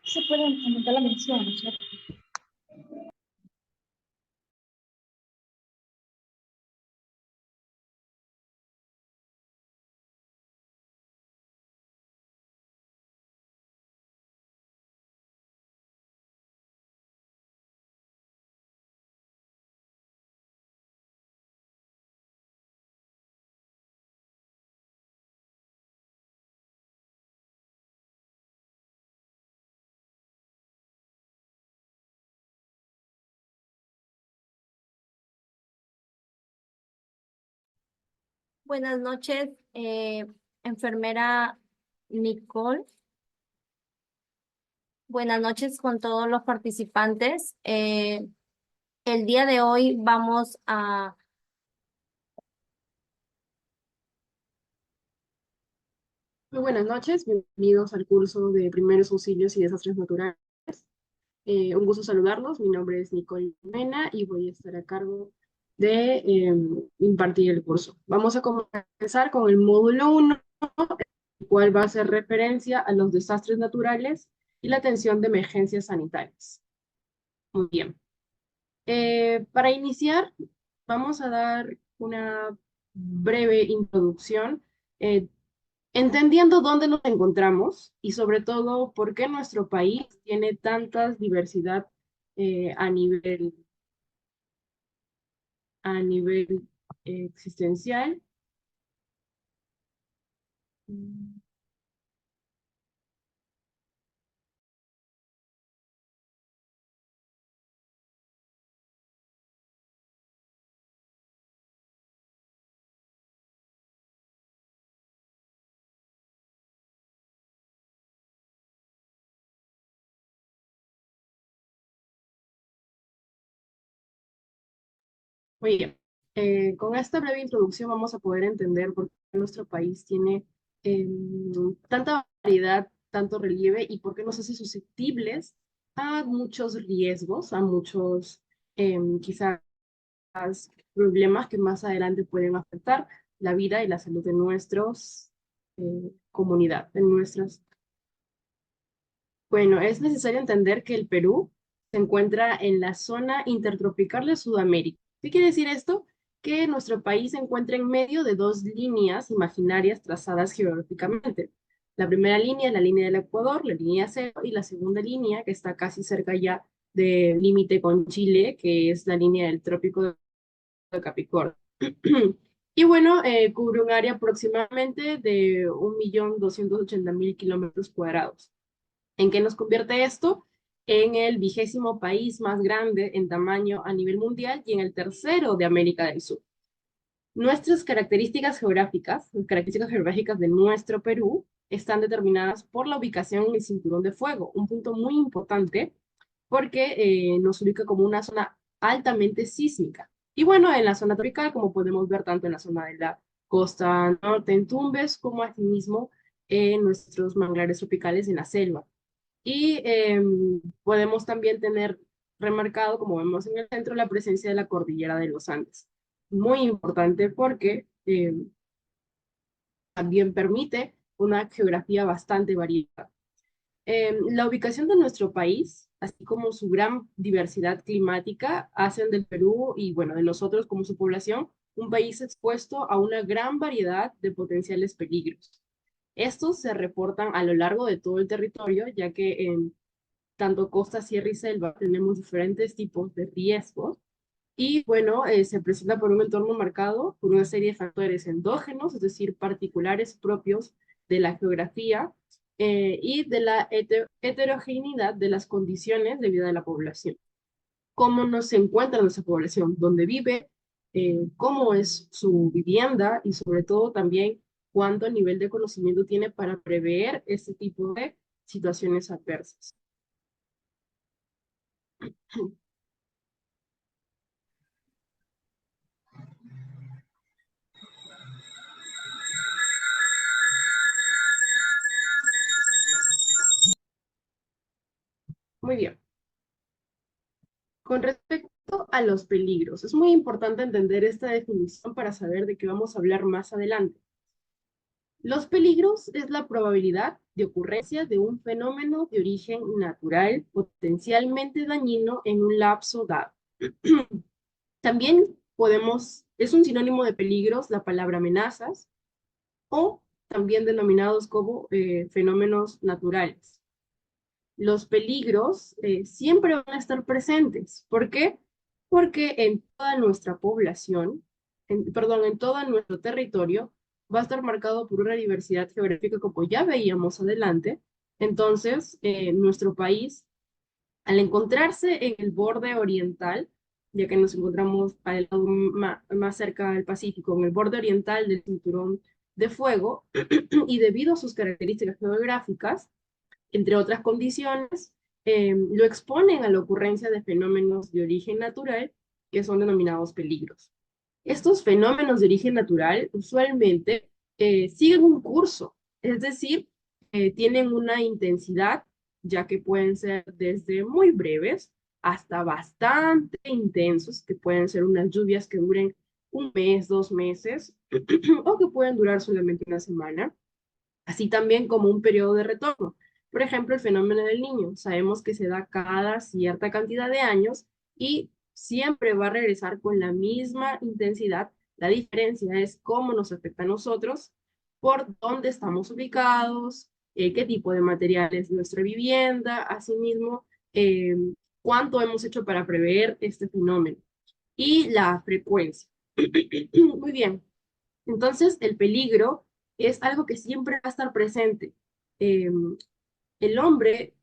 Se puede implementar la mención, ¿no es cierto? Buenas noches, enfermera Nicole. Buenas noches con todos los participantes. El día de hoy vamos a... Muy buenas noches, bienvenidos al curso de Primeros Auxilios y Desastres Naturales. Un gusto saludarlos, mi nombre es Nicole Mena y voy a estar a cargo de impartir el curso. Vamos a comenzar con el módulo 1, el cual va a hacer referencia a los desastres naturales y la atención de emergencias sanitarias. Muy bien. Para iniciar, vamos a dar una breve introducción, eh, entendiendo dónde nos encontramos y sobre todo por qué nuestro país tiene tanta diversidad a nivel existencial. Muy bien. Con esta breve introducción vamos a poder entender por qué nuestro país tiene tanta variedad, tanto relieve y por qué nos hace susceptibles a muchos riesgos, a muchos quizás problemas que más adelante pueden afectar la vida y la salud de nuestros comunidad, de nuestras. Bueno, es necesario entender que el Perú se encuentra en la zona intertropical de Sudamérica. ¿Qué quiere decir esto? Que nuestro país se encuentra en medio de dos líneas imaginarias trazadas geográficamente. La primera línea es la línea del Ecuador, la línea cero, y la segunda línea, que está casi cerca ya del límite con Chile, que es la línea del trópico de Capricornio. Y bueno, cubre un área aproximadamente de 1.280.000 kilómetros cuadrados. ¿En qué nos convierte esto? En el 20º país más grande en tamaño a nivel mundial y en el tercero de América del Sur. Nuestras características geográficas, las características geográficas de nuestro Perú, están determinadas por la ubicación en el cinturón de fuego, un punto muy importante porque nos ubica como una zona altamente sísmica. Y bueno, en la zona tropical, como podemos ver tanto en la zona de la costa norte en Tumbes, como asimismo en nuestros manglares tropicales en la selva. Y podemos también tener remarcado, como vemos en el centro, la presencia de la cordillera de los Andes. Muy importante porque también permite una geografía bastante variada. La ubicación de nuestro país, así como su gran diversidad climática, hacen del Perú y, bueno, de nosotros como su población, un país expuesto a una gran variedad de potenciales peligros. Estos se reportan a lo largo de todo el territorio, ya que en tanto costa, sierra y selva tenemos diferentes tipos de riesgos y bueno, se presenta por un entorno marcado por una serie de factores endógenos, es decir, particulares propios de la geografía y de la heterogeneidad de las condiciones de vida de la población. Cómo nos se encuentra nuestra población, dónde vive, cómo es su vivienda y sobre todo también cuánto nivel de conocimiento tiene para prever este tipo de situaciones adversas. Muy bien. Con respecto a los peligros. Es muy importante entender esta definición para saber de qué vamos a hablar más adelante. Los peligros es la probabilidad de ocurrencia de un fenómeno de origen natural potencialmente dañino en un lapso dado. También es un sinónimo de peligros la palabra amenazas o también denominados como fenómenos naturales. Los peligros siempre van a estar presentes. ¿Por qué? Porque en toda nuestra población, en todo nuestro territorio, va a estar marcado por una diversidad geográfica, como ya veíamos adelante. Entonces, nuestro país, al encontrarse en el borde oriental, ya que nos encontramos al lado más cerca del Pacífico, en el borde oriental del cinturón de fuego, y debido a sus características geográficas, entre otras condiciones, lo exponen a la ocurrencia de fenómenos de origen natural que son denominados peligros. Estos fenómenos de origen natural usualmente siguen un curso, es decir, tienen una intensidad, ya que pueden ser desde muy breves hasta bastante intensos, que pueden ser unas lluvias que duren un mes, 2 meses, o que pueden durar solamente una semana, así también como un periodo de retorno. Por ejemplo, el fenómeno del niño. Sabemos que se da cada cierta cantidad de años y siempre va a regresar con la misma intensidad. La diferencia es cómo nos afecta a nosotros, por dónde estamos ubicados, qué tipo de material es nuestra vivienda, asimismo, cuánto hemos hecho para prever este fenómeno y la frecuencia. Muy bien. Entonces, el peligro es algo que siempre va a estar presente. Eh, el hombre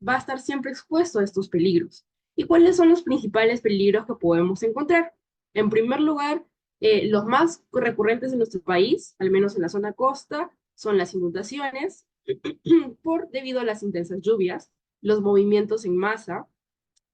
va a estar siempre expuesto a estos peligros. ¿Y cuáles son los principales peligros que podemos encontrar? En primer lugar, los más recurrentes en nuestro país, al menos en la zona costa, son las inundaciones, debido a las intensas lluvias, los movimientos en masa,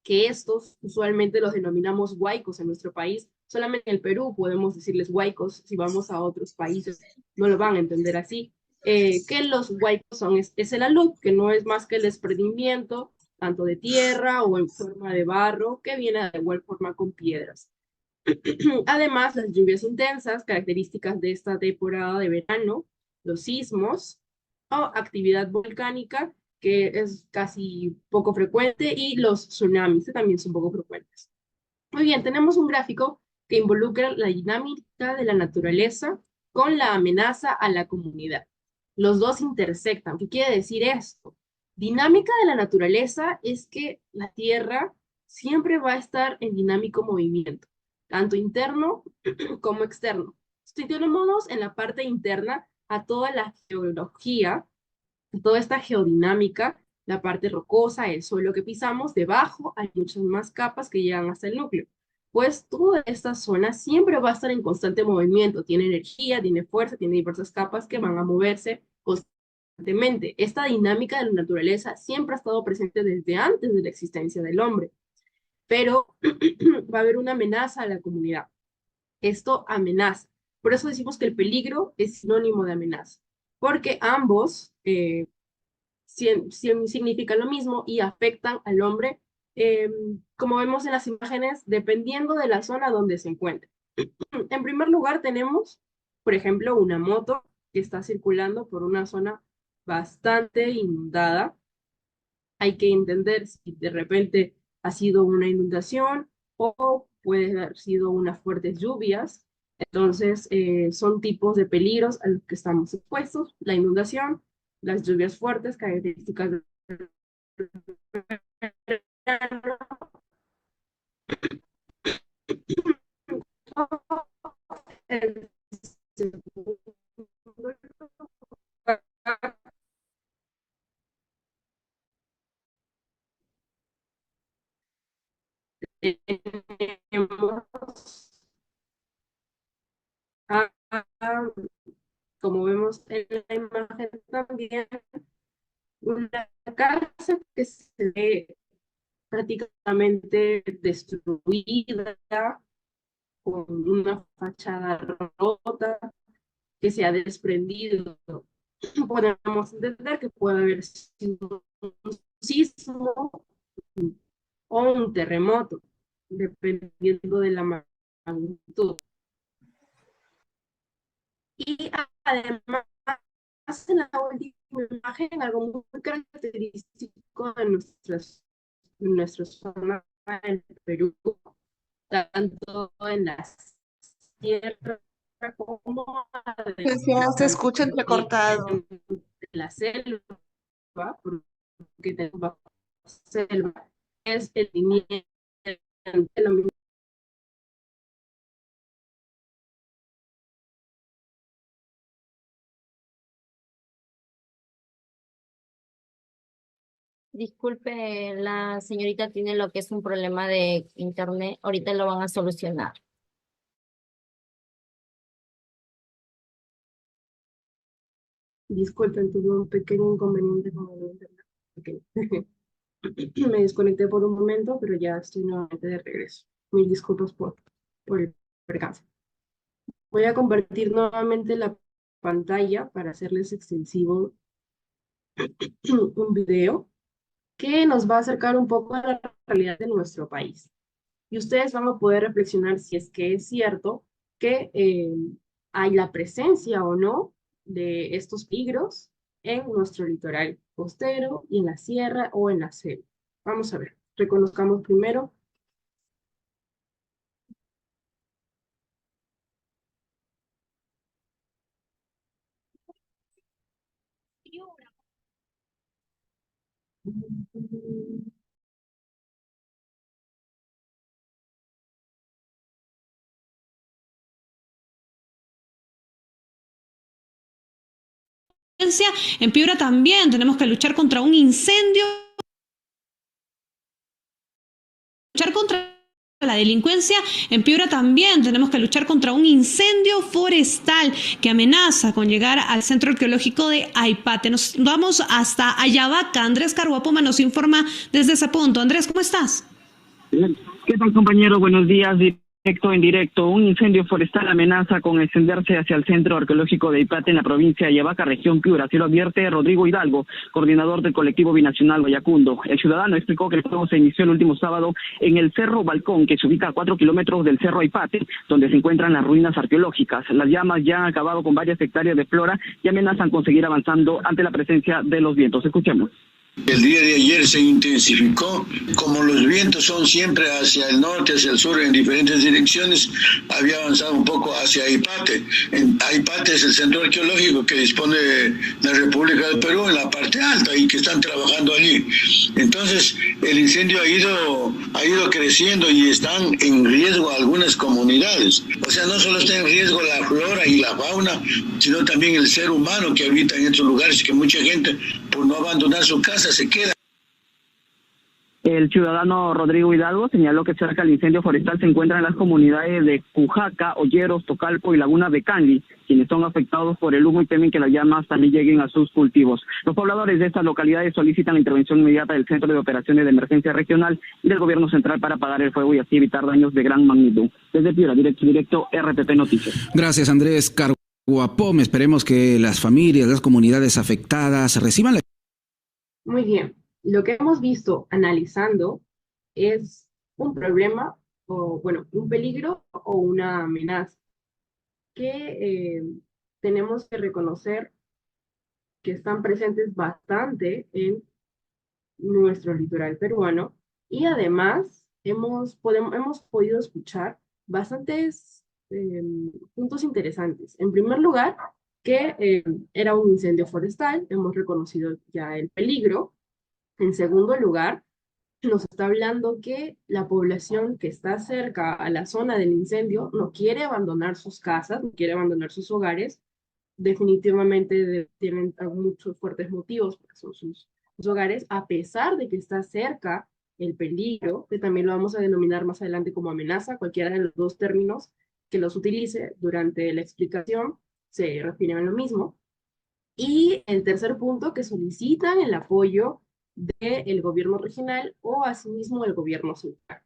que estos usualmente los denominamos huaicos en nuestro país. Solamente en el Perú podemos decirles huaicos, si vamos a otros países no lo van a entender así. Que los huaicos es el alud, que no es más que el desprendimiento tanto de tierra o en forma de barro, que viene de igual forma con piedras. Además, las lluvias intensas, características de esta temporada de verano, los sismos o actividad volcánica, que es casi poco frecuente, y los tsunamis, que también son poco frecuentes. Muy bien, tenemos un gráfico que involucra la dinámica de la naturaleza con la amenaza a la comunidad. Los dos intersectan. ¿Qué quiere decir esto? Dinámica de la naturaleza es que la Tierra siempre va a estar en dinámico movimiento, tanto interno como externo. Situémonos en la parte interna a toda la geología, toda esta geodinámica, la parte rocosa, el suelo que pisamos, debajo hay muchas más capas que llegan hasta el núcleo. Pues toda esta zona siempre va a estar en constante movimiento, tiene energía, tiene fuerza, tiene diversas capas que van a moverse constantemente. Esta dinámica de la naturaleza siempre ha estado presente desde antes de la existencia del hombre, pero va a haber una amenaza a la comunidad. Esto amenaza. Por eso decimos que el peligro es sinónimo de amenaza, porque ambos significan lo mismo y afectan al hombre, como vemos en las imágenes, dependiendo de la zona donde se encuentre. En primer lugar tenemos, por ejemplo, una moto que está circulando por una zona bastante inundada. Hay que entender si de repente ha sido una inundación o puede haber sido unas fuertes lluvias. Entonces, son tipos de peligros a los que estamos expuestos: la inundación, las lluvias fuertes, características del verano, el segundo lugar, tenemos a, como vemos en la imagen también, una casa que se ve prácticamente destruida, con una fachada rota, que se ha desprendido. Podemos entender que puede haber sido un sismo o un terremoto. dependiendo de la magnitud. Y además, en la última imagen, algo muy característico de nuestra zona del Perú, tanto en la sierra como Licenciada, se adentro escucha entrecortado. de la selva, porque tenemos selva, es el lineal, lo mismo. Disculpe, la señorita tiene lo que es un problema de internet. Ahorita lo van a solucionar. Disculpen, tuve un pequeño inconveniente con el internet. Pequeño. Me desconecté por un momento, pero ya estoy nuevamente de regreso. Mil disculpas por el percance. Voy a compartir nuevamente la pantalla para hacerles extensivo un video que nos va a acercar un poco a la realidad de nuestro país. Y ustedes van a poder reflexionar si es que es cierto que hay la presencia o no de estos peligros en nuestro litoral costero y en la sierra o en la selva. Vamos a ver, reconozcamos primero. En Piura también tenemos que luchar contra un incendio, luchar contra la delincuencia. En Piura también tenemos que luchar contra un incendio forestal que amenaza con llegar al centro arqueológico de Aipate. Nos vamos hasta Ayabaca. Andrés Carhuapoma nos informa desde ese punto. Andrés, ¿cómo estás? ¿Qué tal, compañero? Buenos días. Directo en directo, un incendio forestal amenaza con extenderse hacia el centro arqueológico de Aipate en la provincia de Ayabaca, región Piura. Así lo advierte Rodrigo Hidalgo, coordinador del colectivo binacional Vallacundo. El ciudadano explicó que el fuego se inició el último sábado en el Cerro Balcón, que se ubica a 4 kilómetros del Cerro Aipate, donde se encuentran las ruinas arqueológicas. Las llamas ya han acabado con varias hectáreas de flora y amenazan con seguir avanzando ante la presencia de los vientos. Escuchemos. El día de ayer se intensificó, como los vientos son siempre hacia el norte, hacia el sur, en diferentes direcciones, había avanzado un poco hacia Aipate. Aipate es el centro arqueológico que dispone la República del Perú en la parte alta y que están trabajando allí. Entonces, el incendio ha ido creciendo y están en riesgo algunas comunidades. O sea, no solo está en riesgo la flora y la fauna, sino también el ser humano que habita en estos lugares, que mucha gente, por no abandonar su casa, se queda. El ciudadano Rodrigo Hidalgo señaló que cerca del incendio forestal se encuentran las comunidades de Cujaca, Olleros, Tocalpo y Laguna de Canli, quienes son afectados por el humo y temen que las llamas también lleguen a sus cultivos. Los pobladores de estas localidades solicitan la intervención inmediata del Centro de Operaciones de Emergencia Regional y del Gobierno Central para apagar el fuego y así evitar daños de gran magnitud. Desde Piura, directo, RPP Noticias. Gracias, Andrés Carhuapom. Esperemos que las familias, las comunidades afectadas reciban la... Muy bien. Lo que hemos visto analizando es un problema, o bueno, un peligro o una amenaza que tenemos que reconocer que están presentes bastante en nuestro litoral peruano y además hemos podido escuchar bastantes puntos interesantes. En primer lugar, que era un incendio forestal, hemos reconocido ya el peligro. En segundo lugar, nos está hablando que la población que está cerca a la zona del incendio no quiere abandonar sus casas, no quiere abandonar sus hogares. Definitivamente tienen muchos fuertes motivos porque son sus hogares, a pesar de que está cerca el peligro, que también lo vamos a denominar más adelante como amenaza. Cualquiera de los dos términos que los utilice durante la explicación se refieren a lo mismo. Y el tercer punto, que solicitan el apoyo del gobierno regional o asimismo del gobierno central.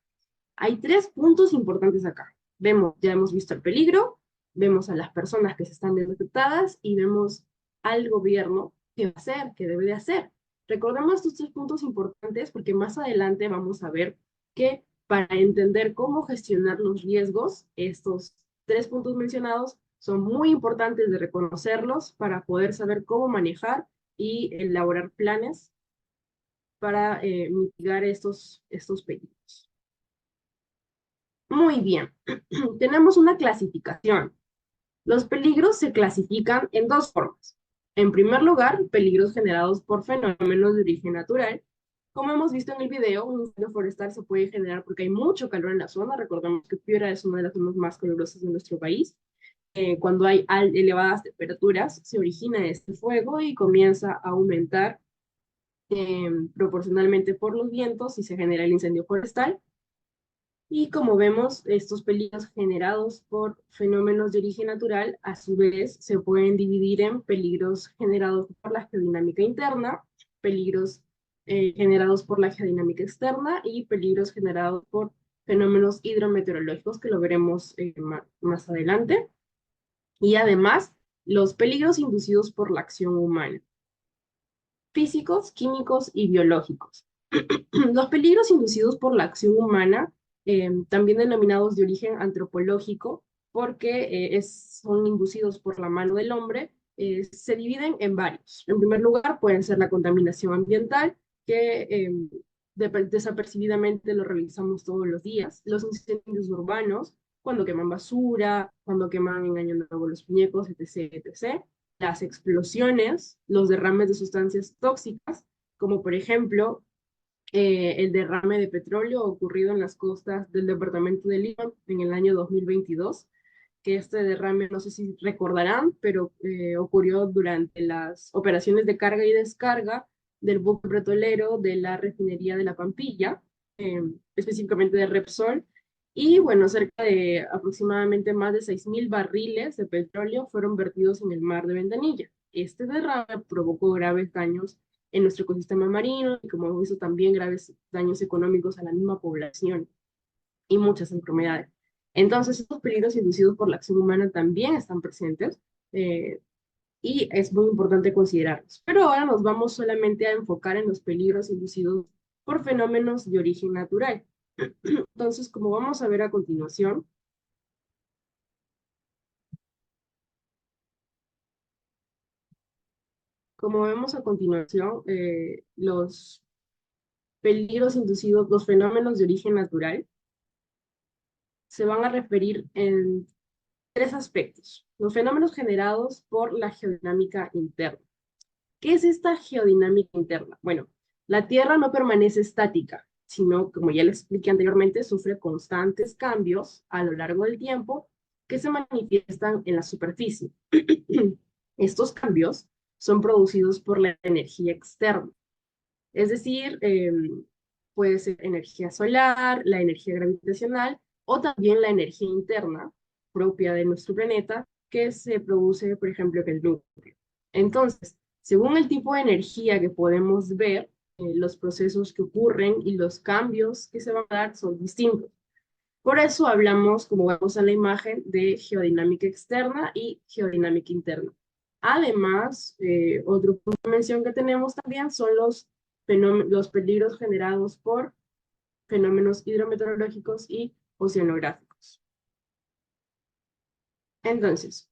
Hay 3 puntos importantes acá. Ya hemos visto el peligro, vemos a las personas que se están viendo afectadas y vemos al gobierno qué va a hacer, qué debe de hacer. Recordemos estos 3 puntos importantes porque más adelante vamos a ver que para entender cómo gestionar los riesgos. Estos 3 puntos mencionados son muy importantes de reconocerlos para poder saber cómo manejar y elaborar planes para mitigar estos peligros. Muy bien, tenemos una clasificación. Los peligros se clasifican en 2 formas. En primer lugar, peligros generados por fenómenos de origen natural. Como hemos visto en el video, un incendio forestal se puede generar porque hay mucho calor en la zona. Recordemos que Piura es una de las zonas más calurosas de nuestro país. Cuando hay elevadas temperaturas, se origina este fuego y comienza a aumentar proporcionalmente por los vientos y se genera el incendio forestal. Y como vemos, estos peligros generados por fenómenos de origen natural, a su vez, se pueden dividir en peligros generados por la geodinámica interna, peligros generados por la geodinámica externa y peligros generados por fenómenos hidrometeorológicos, que lo veremos más adelante. Y además, los peligros inducidos por la acción humana, físicos, químicos y biológicos. Los peligros inducidos por la acción humana, también denominados de origen antropológico, porque son inducidos por la mano del hombre, se dividen en varios. En primer lugar, pueden ser la contaminación ambiental, que desapercibidamente lo realizamos todos los días, los incendios urbanos, cuando queman basura, cuando queman en Año Nuevo los muñecos, etc., etc., las explosiones, los derrames de sustancias tóxicas, como por ejemplo el derrame de petróleo ocurrido en las costas del departamento de Lima en el año 2022, que este derrame, no sé si recordarán, pero ocurrió durante las operaciones de carga y descarga del buque petrolero de la refinería de La Pampilla, específicamente de Repsol, y bueno, cerca de aproximadamente más de 6.000 barriles de petróleo fueron vertidos en el mar de Ventanilla. Este derrame provocó graves daños en nuestro ecosistema marino y, como hemos visto, también graves daños económicos a la misma población y muchas enfermedades. Entonces, estos peligros inducidos por la acción humana también están presentes y es muy importante considerarlos. Pero ahora nos vamos solamente a enfocar en los peligros inducidos por fenómenos de origen natural. Entonces, como vamos a ver a continuación, los peligros inducidos, los fenómenos de origen natural, se van a referir en 3 aspectos. Los fenómenos generados por la geodinámica interna. ¿Qué es esta geodinámica interna? Bueno, la Tierra no permanece estática, sino, como ya les expliqué anteriormente, sufre constantes cambios a lo largo del tiempo que se manifiestan en la superficie. Estos cambios son producidos por la energía externa. Es decir, puede ser energía solar, la energía gravitacional o también la energía interna propia de nuestro planeta que se produce, por ejemplo, en el núcleo. Entonces, según el tipo de energía que podemos ver, los procesos que ocurren y los cambios que se van a dar son distintos. Por eso hablamos, como vemos en la imagen, de geodinámica externa y geodinámica interna. Además, otro punto de mención que tenemos también son los peligros generados por fenómenos hidrometeorológicos y oceanográficos. Entonces,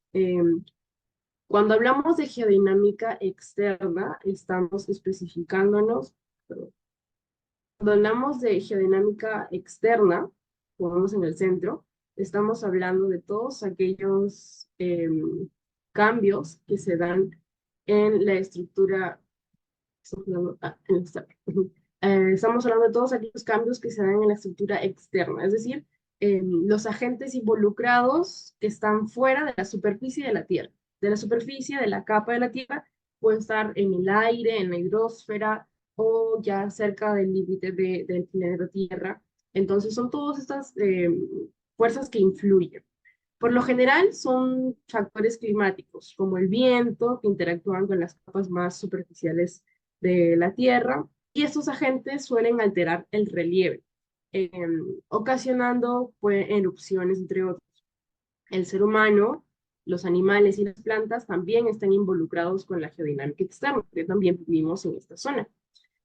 cuando hablamos de geodinámica externa, estamos especificándonos, cuando hablamos de geodinámica externa, como vemos en el centro, estamos hablando de todos aquellos cambios que se dan en la estructura, estamos hablando de todos aquellos cambios que se dan en la estructura externa, es decir, los agentes involucrados que están fuera de la superficie de la Tierra. De la superficie, de la capa de la Tierra, pueden estar en el aire, en la hidrosfera, o ya cerca del límite del planeta Tierra. Entonces son todas estas fuerzas que influyen. Por lo general son factores climáticos, como el viento, que interactúan con las capas más superficiales de la Tierra, y estos agentes suelen alterar el relieve, ocasionando erupciones, entre otros. El ser humano, los animales y las plantas también están involucrados con la geodinámica externa, que también vivimos en esta zona.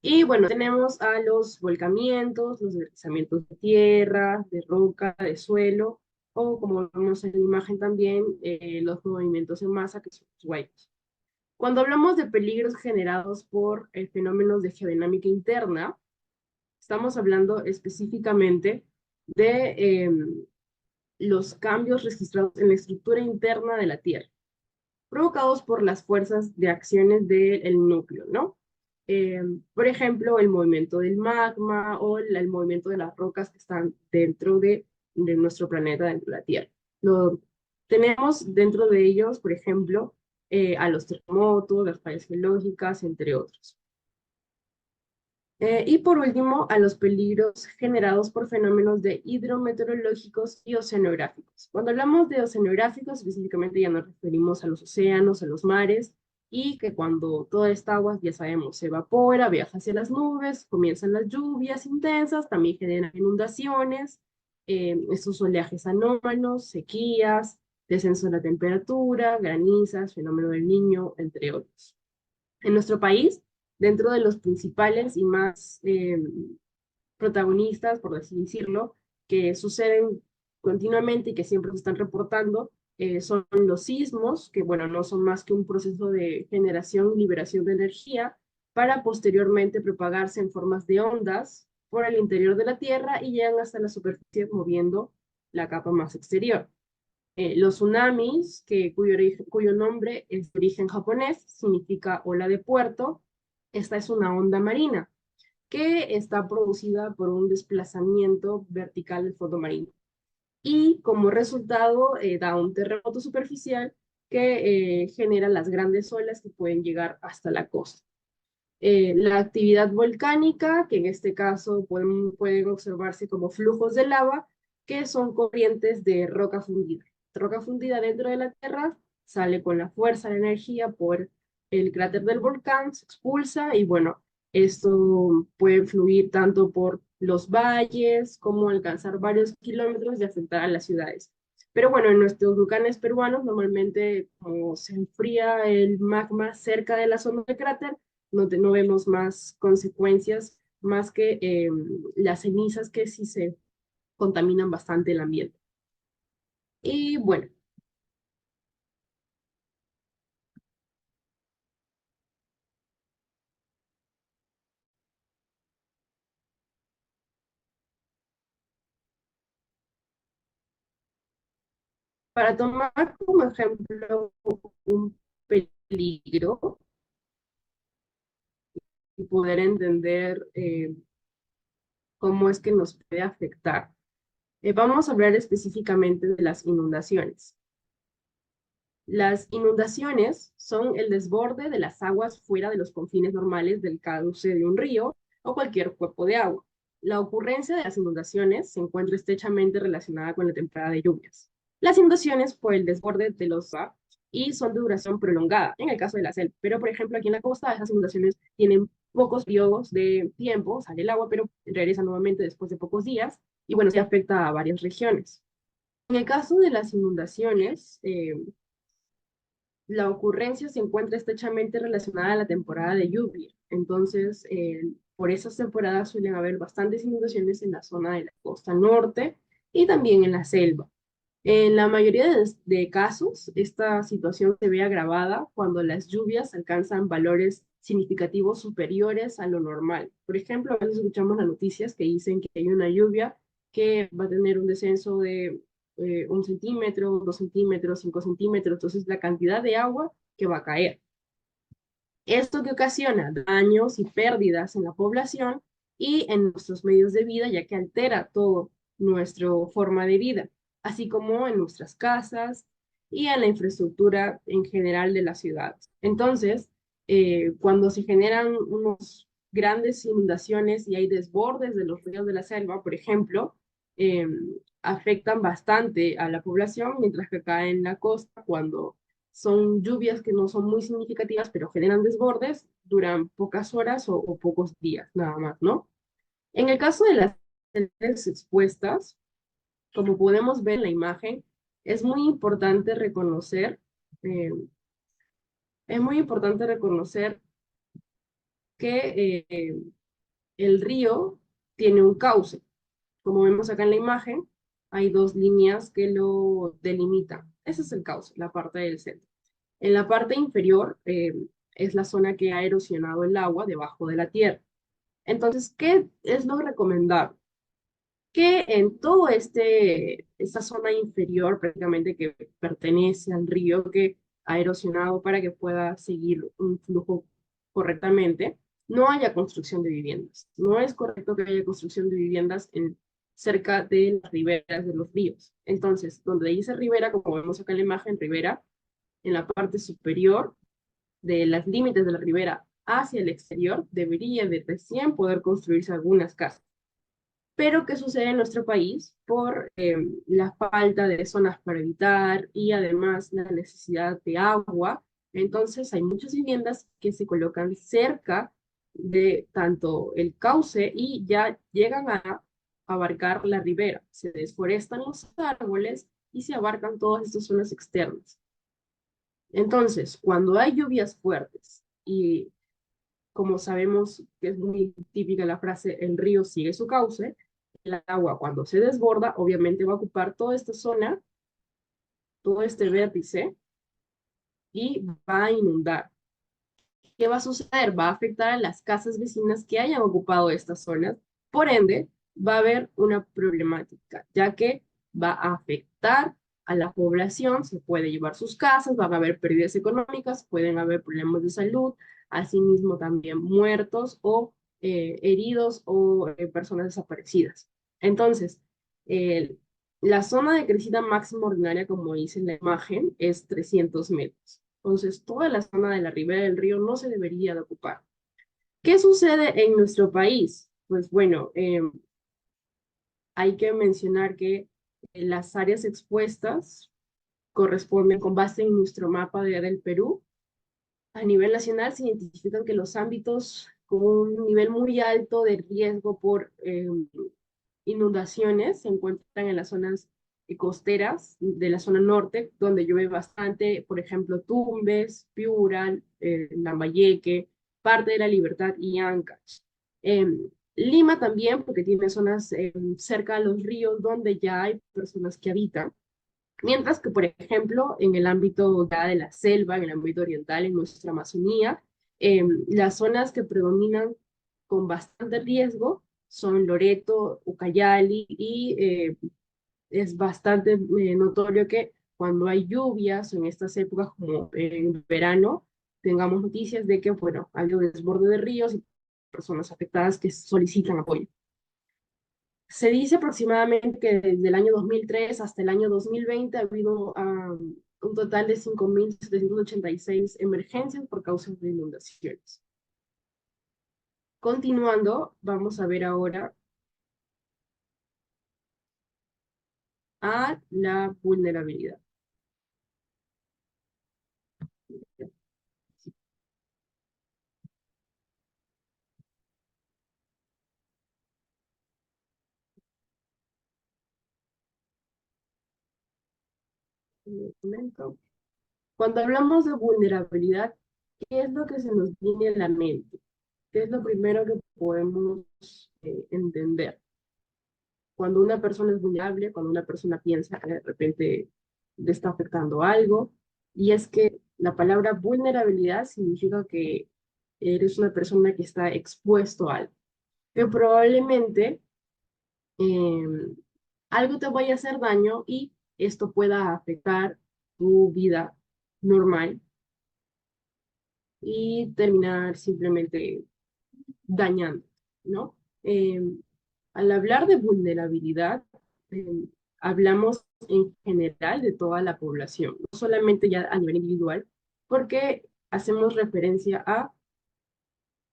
Y bueno, tenemos a los volcamientos, los deslizamientos de tierra, de roca, de suelo, o como vemos en la imagen también, los movimientos en masa, que son los huayos. Cuando hablamos de peligros generados por fenómenos de geodinámica interna, estamos hablando específicamente de los cambios registrados en la estructura interna de la Tierra, provocados por las fuerzas de acciones del núcleo, ¿no? Por ejemplo, el movimiento del magma o el movimiento de las rocas que están dentro de nuestro planeta, dentro de la Tierra. Tenemos dentro de ellos, por ejemplo, a los terremotos, las fallas geológicas, entre otros. Y por último, a los peligros generados por fenómenos de hidrometeorológicos y oceanográficos. Cuando hablamos de oceanográficos, específicamente ya nos referimos a los océanos, a los mares, y que cuando toda esta agua, ya sabemos, se evapora, viaja hacia las nubes, comienzan las lluvias intensas, también generan inundaciones, estos oleajes anómalos, sequías, descenso de la temperatura, granizas, fenómeno del Niño, entre otros. En nuestro país, dentro de los principales y más protagonistas, por así decirlo, que suceden continuamente y que siempre se están reportando, son los sismos, que bueno, no son más que un proceso de generación y liberación de energía para posteriormente propagarse en formas de ondas por el interior de la Tierra y llegan hasta la superficie moviendo la capa más exterior. Los tsunamis, cuyo nombre es de origen japonés, significa ola de puerto. Esta es una onda marina que está producida por un desplazamiento vertical del fondo marino. Y como resultado da un terremoto superficial que genera las grandes olas que pueden llegar hasta la costa. La actividad volcánica, que en este caso pueden observarse como flujos de lava, que son corrientes de roca fundida. Roca fundida dentro de la Tierra sale con la fuerza, la energía por el cráter del volcán, se expulsa y bueno, esto puede fluir tanto por los valles como alcanzar varios kilómetros y afectar a las ciudades. Pero bueno, en nuestros volcanes peruanos normalmente como se enfría el magma cerca de la zona del cráter, no vemos más consecuencias más que las cenizas que sí se contaminan bastante el ambiente. Y bueno, para tomar como ejemplo un peligro y poder entender cómo es que nos puede afectar, vamos a hablar específicamente de las inundaciones. Las inundaciones son el desborde de las aguas fuera de los confines normales del cauce de un río o cualquier cuerpo de agua. La ocurrencia de las inundaciones se encuentra estrechamente relacionada con la temporada de lluvias. Las inundaciones por el desborde de los y son de duración prolongada, en el caso de la selva. Pero, por ejemplo, aquí en la costa, esas inundaciones tienen pocos periodos de tiempo, sale el agua, pero regresa nuevamente después de pocos días, y bueno, se afecta a varias regiones. En el caso de las inundaciones, la ocurrencia se encuentra estrechamente relacionada a la temporada de lluvia. Entonces, por esas temporadas suelen haber bastantes inundaciones en la zona de la costa norte y también en la selva. En la mayoría de casos, esta situación se ve agravada cuando las lluvias alcanzan valores significativos superiores a lo normal. Por ejemplo, a veces escuchamos las noticias que dicen que hay una lluvia que va a tener un descenso de 1 centímetro, 2 centímetros, 5 centímetros, entonces la cantidad de agua que va a caer. Esto que ocasiona daños y pérdidas en la población y en nuestros medios de vida, ya que altera todo nuestra forma de vida, así como en nuestras casas y en la infraestructura en general de las ciudades. Entonces, cuando se generan unos grandes inundaciones y hay desbordes de los ríos de la selva, por ejemplo, afectan bastante a la población, mientras que acá en la costa, cuando son lluvias que no son muy significativas, pero generan desbordes, duran pocas horas o pocos días, nada más, ¿no? En el caso de las áreas expuestas, como podemos ver en la imagen, es muy importante reconocer que el río tiene un cauce. Como vemos acá en la imagen, hay dos líneas que lo delimitan. Ese es el cauce, la parte del centro. En la parte inferior es la zona que ha erosionado el agua debajo de la tierra. Entonces, ¿qué es lo recomendable? Que en todo esta zona inferior prácticamente que pertenece al río que ha erosionado para que pueda seguir un flujo correctamente, no haya construcción de viviendas. No es correcto que haya construcción de viviendas cerca de las riberas de los ríos. Entonces, donde dice ribera, como vemos acá en la imagen, ribera, en la parte superior de los límites de la ribera hacia el exterior, debería de recién poder construirse algunas casas. Pero, ¿qué sucede en nuestro país? Por la falta de zonas para habitar y además la necesidad de agua, entonces hay muchas viviendas que se colocan cerca de tanto el cauce y ya llegan a abarcar la ribera. Se desforestan los árboles y se abarcan todas estas zonas externas. Entonces, cuando hay lluvias fuertes y como sabemos que es muy típica la frase, el río sigue su cauce, el agua cuando se desborda, obviamente va a ocupar toda esta zona, todo este vértice, y va a inundar. ¿Qué va a suceder? Va a afectar a las casas vecinas que hayan ocupado estas zonas, por ende, va a haber una problemática, ya que va a afectar a la población, se puede llevar sus casas, van a haber pérdidas económicas, pueden haber problemas de salud, asimismo también muertos o heridos o personas desaparecidas. Entonces, la zona de crecida máxima ordinaria, como dice en la imagen, es 300 metros. Entonces, toda la zona de la ribera del río no se debería de ocupar. ¿Qué sucede en nuestro país? Pues bueno, hay que mencionar que las áreas expuestas corresponden con base en nuestro mapa del Perú. A nivel nacional se identifican que los ámbitos con un nivel muy alto de riesgo por inundaciones se encuentran en las zonas costeras de la zona norte, donde llueve bastante, por ejemplo, Tumbes, Piura, Lambayeque, parte de La Libertad y Ancash. Lima también, porque tiene zonas cerca de los ríos donde ya hay personas que habitan. Mientras que, por ejemplo, en el ámbito ya de la selva, en el ámbito oriental, en nuestra Amazonía, las zonas que predominan con bastante riesgo son Loreto, Ucayali, y es bastante notorio que cuando hay lluvias en estas épocas, como en verano, tengamos noticias de que, bueno, hay un desborde de ríos y personas afectadas que solicitan apoyo. Se dice aproximadamente que desde el año 2003 hasta el año 2020 ha habido un total de 5.786 emergencias por causas de inundaciones. Continuando, vamos a ver ahora a la vulnerabilidad. Cuando hablamos de vulnerabilidad, ¿qué es lo que se nos viene a la mente? ¿Qué es lo primero que podemos entender? Cuando una persona es vulnerable, cuando una persona piensa que de repente le está afectando algo, y es que la palabra vulnerabilidad significa que eres una persona que está expuesto a algo, que probablemente algo te vaya a hacer daño y esto pueda afectar tu vida normal y terminar simplemente dañando, ¿no? Al hablar de vulnerabilidad, hablamos en general de toda la población, no solamente ya a nivel individual, porque hacemos referencia a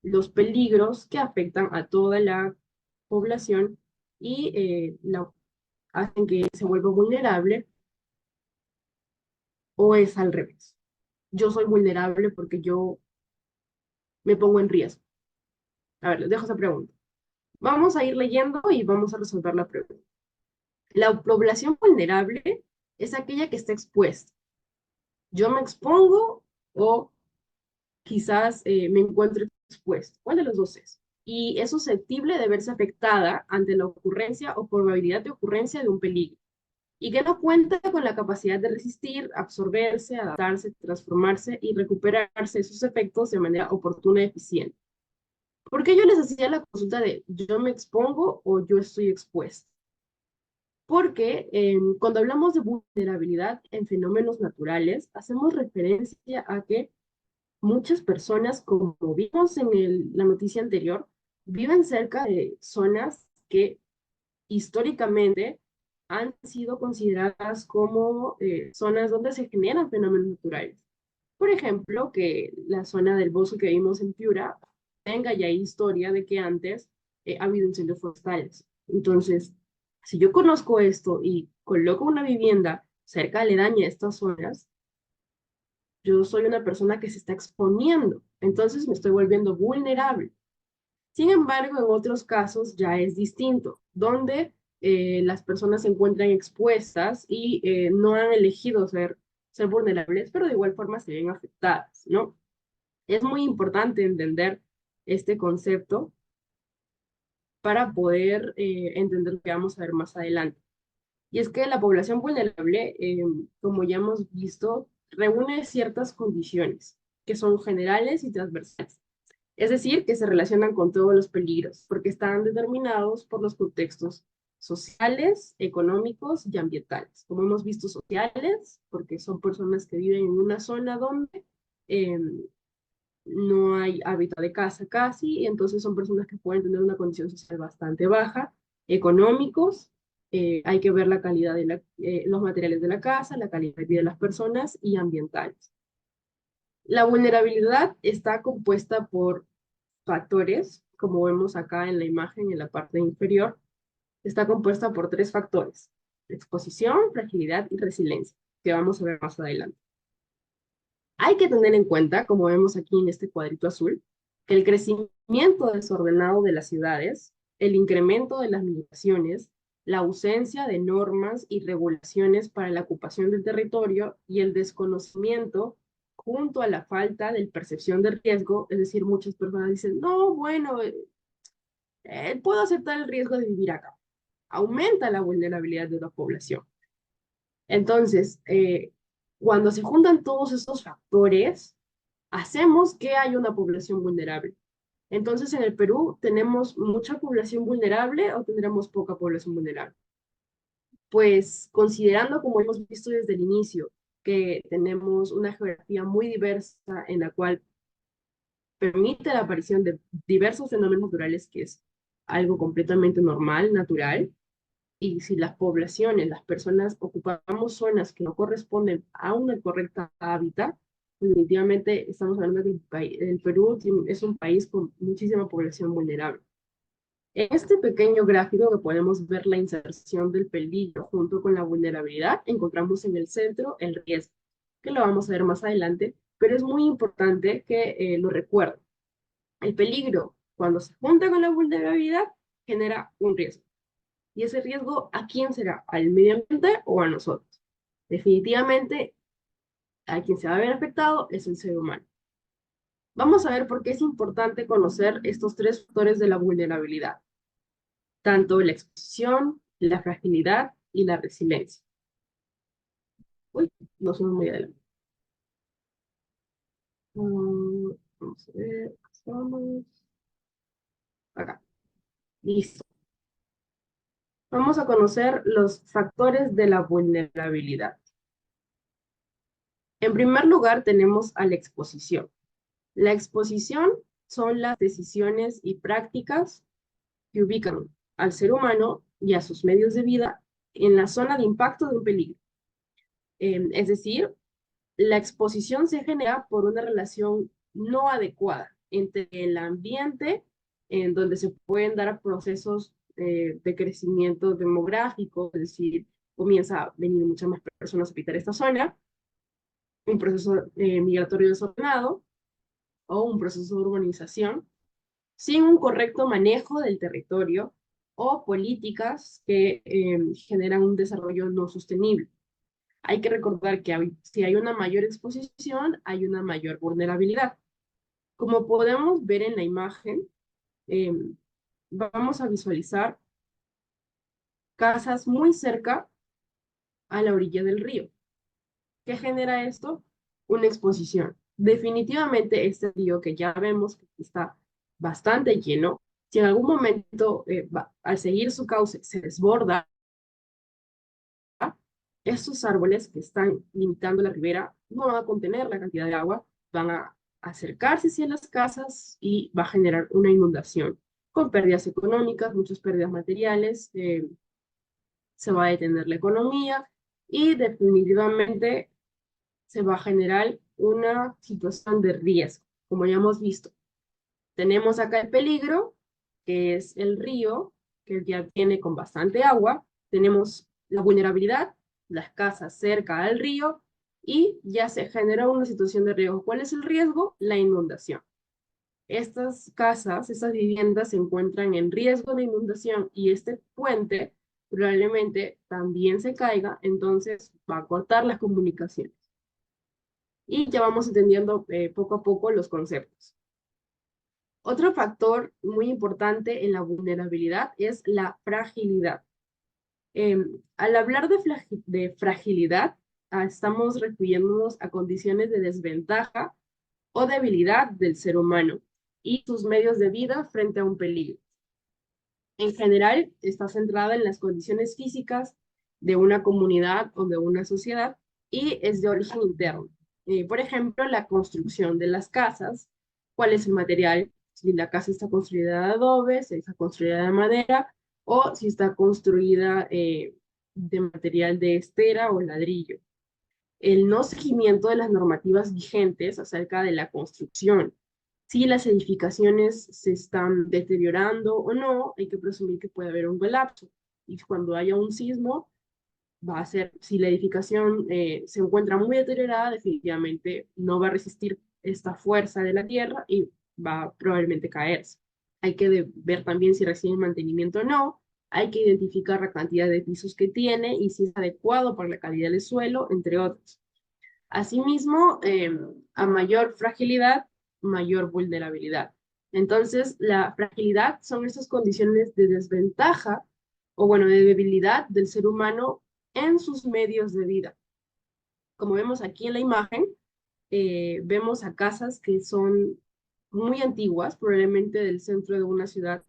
los peligros que afectan a toda la población y hacen que se vuelva vulnerable, o es al revés. Yo soy vulnerable porque yo me pongo en riesgo. A ver, les dejo esa pregunta. Vamos a ir leyendo y vamos a resolver la pregunta. La población vulnerable es aquella que está expuesta. Yo me expongo o quizás me encuentro expuesta. ¿Cuál de los dos es? Y es susceptible de verse afectada ante la ocurrencia o probabilidad de ocurrencia de un peligro, y que no cuenta con la capacidad de resistir, absorberse, adaptarse, transformarse y recuperarse de sus efectos de manera oportuna y eficiente. ¿Por qué yo les hacía la consulta de yo me expongo o yo estoy expuesta? Porque cuando hablamos de vulnerabilidad en fenómenos naturales, hacemos referencia a que muchas personas, como vimos en la noticia anterior, viven cerca de zonas que históricamente han sido consideradas como zonas donde se generan fenómenos naturales. Por ejemplo, que la zona del bosque que vimos en Piura tenga ya historia de que antes ha habido incendios forestales. Entonces, si yo conozco esto y coloco una vivienda cerca aledaña a estas zonas, yo soy una persona que se está exponiendo, entonces me estoy volviendo vulnerable. Sin embargo, en otros casos ya es distinto, donde las personas se encuentran expuestas y no han elegido ser vulnerables, pero de igual forma se ven afectadas, ¿no? Es muy importante entender este concepto para poder entender lo que vamos a ver más adelante. Y es que la población vulnerable, como ya hemos visto, reúne ciertas condiciones que son generales y transversales. Es decir, que se relacionan con todos los peligros, porque están determinados por los contextos sociales, económicos y ambientales. Como hemos visto, sociales, porque son personas que viven en una zona donde no hay hábitat de casa casi, y entonces son personas que pueden tener una condición social bastante baja. Económicos, hay que ver la calidad de los materiales de la casa, la calidad de vida de las personas, y ambientales. La vulnerabilidad está compuesta por factores, como vemos acá en la imagen en la parte inferior. Está compuesta por 3 factores: exposición, fragilidad y resiliencia, que vamos a ver más adelante. Hay que tener en cuenta, como vemos aquí en este cuadrito azul, que el crecimiento desordenado de las ciudades, el incremento de las migraciones, la ausencia de normas y regulaciones para la ocupación del territorio y el desconocimiento junto a la falta de percepción de riesgo, es decir, muchas personas dicen, no, bueno, puedo aceptar el riesgo de vivir acá. Aumenta la vulnerabilidad de la población. Entonces, cuando se juntan todos estos factores, hacemos que haya una población vulnerable. Entonces, en el Perú, ¿tenemos mucha población vulnerable o tendremos poca población vulnerable? Pues, considerando, como hemos visto desde el inicio, que tenemos una geografía muy diversa en la cual permite la aparición de diversos fenómenos naturales, que es algo completamente normal, natural, y si las poblaciones, las personas ocupamos zonas que no corresponden a una correcta hábitat, definitivamente estamos hablando de que el Perú es un país con muchísima población vulnerable. En este pequeño gráfico que podemos ver la inserción del peligro junto con la vulnerabilidad, encontramos en el centro el riesgo, que lo vamos a ver más adelante, pero es muy importante que lo recuerden. El peligro, cuando se junta con la vulnerabilidad, genera un riesgo. ¿Y ese riesgo a quién será? ¿Al medio ambiente o a nosotros? Definitivamente, a quien se va a ver afectado es el ser humano. Vamos a ver por qué es importante conocer estos 3 factores de la vulnerabilidad, tanto la exposición, la fragilidad y la resiliencia. Uy, no somos muy adelante. Vamos a ver, estamos acá. Listo. Vamos a conocer los factores de la vulnerabilidad. En primer lugar, tenemos a la exposición. La exposición son las decisiones y prácticas que ubican al ser humano y a sus medios de vida en la zona de impacto de un peligro. Es decir, la exposición se genera por una relación no adecuada entre el ambiente en donde se pueden dar procesos de crecimiento demográfico, es decir, comienza a venir muchas más personas a habitar esta zona, un proceso migratorio desordenado o un proceso de urbanización, sin un correcto manejo del territorio o políticas que generan un desarrollo no sostenible. Hay que recordar que si hay una mayor exposición, hay una mayor vulnerabilidad. Como podemos ver en la imagen, vamos a visualizar casas muy cerca a la orilla del río. ¿Qué genera esto? Una exposición. Definitivamente este río que ya vemos que está bastante lleno, si en algún momento al seguir su cauce se desborda, estos árboles que están limitando la ribera no van a contener la cantidad de agua, van a acercarse hacia las casas y va a generar una inundación con pérdidas económicas, muchas pérdidas materiales, se va a detener la economía y definitivamente se va a generar una situación de riesgo, como ya hemos visto. Tenemos acá el peligro, que es el río, que ya viene con bastante agua. Tenemos la vulnerabilidad, las casas cerca al río, y ya se generó una situación de riesgo. ¿Cuál es el riesgo? La inundación. Estas casas, estas viviendas se encuentran en riesgo de inundación y este puente probablemente también se caiga, entonces va a cortar las comunicaciones. Y ya vamos entendiendo poco a poco los conceptos. Otro factor muy importante en la vulnerabilidad es la fragilidad. Al hablar de fragilidad, estamos refiriéndonos a condiciones de desventaja o debilidad del ser humano y sus medios de vida frente a un peligro. En general, está centrada en las condiciones físicas de una comunidad o de una sociedad y es de origen interno. Por ejemplo, la construcción de las casas, cuál es el material, si la casa está construida de adobe, si está construida de madera, o si está construida de material de estera o ladrillo. El no seguimiento de las normativas vigentes acerca de la construcción. Si las edificaciones se están deteriorando o no, hay que presumir que puede haber un colapso. Y cuando haya un sismo, va a ser, si la edificación se encuentra muy deteriorada, definitivamente no va a resistir esta fuerza de la tierra y va a probablemente caerse. Hay que ver también si recibe mantenimiento o no, hay que identificar la cantidad de pisos que tiene y si es adecuado para la calidad del suelo, entre otros. Asimismo, a mayor fragilidad, mayor vulnerabilidad. Entonces, la fragilidad son esas condiciones de desventaja o, bueno, de debilidad del ser humano en sus medios de vida. Como vemos aquí en la imagen, vemos a casas que son muy antiguas, probablemente del centro de una ciudad,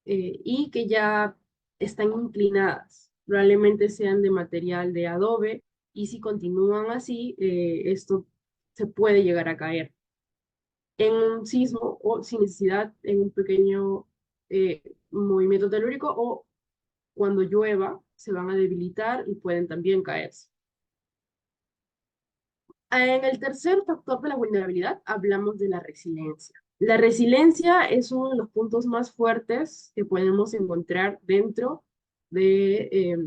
y que ya están inclinadas. Probablemente sean de material de adobe, y si continúan así, esto se puede llegar a caer en un sismo o sin necesidad en un pequeño movimiento telúrico, o cuando llueva se van a debilitar y pueden también caerse. En el tercer factor de la vulnerabilidad hablamos de la resiliencia. La resiliencia es uno de los puntos más fuertes que podemos encontrar dentro de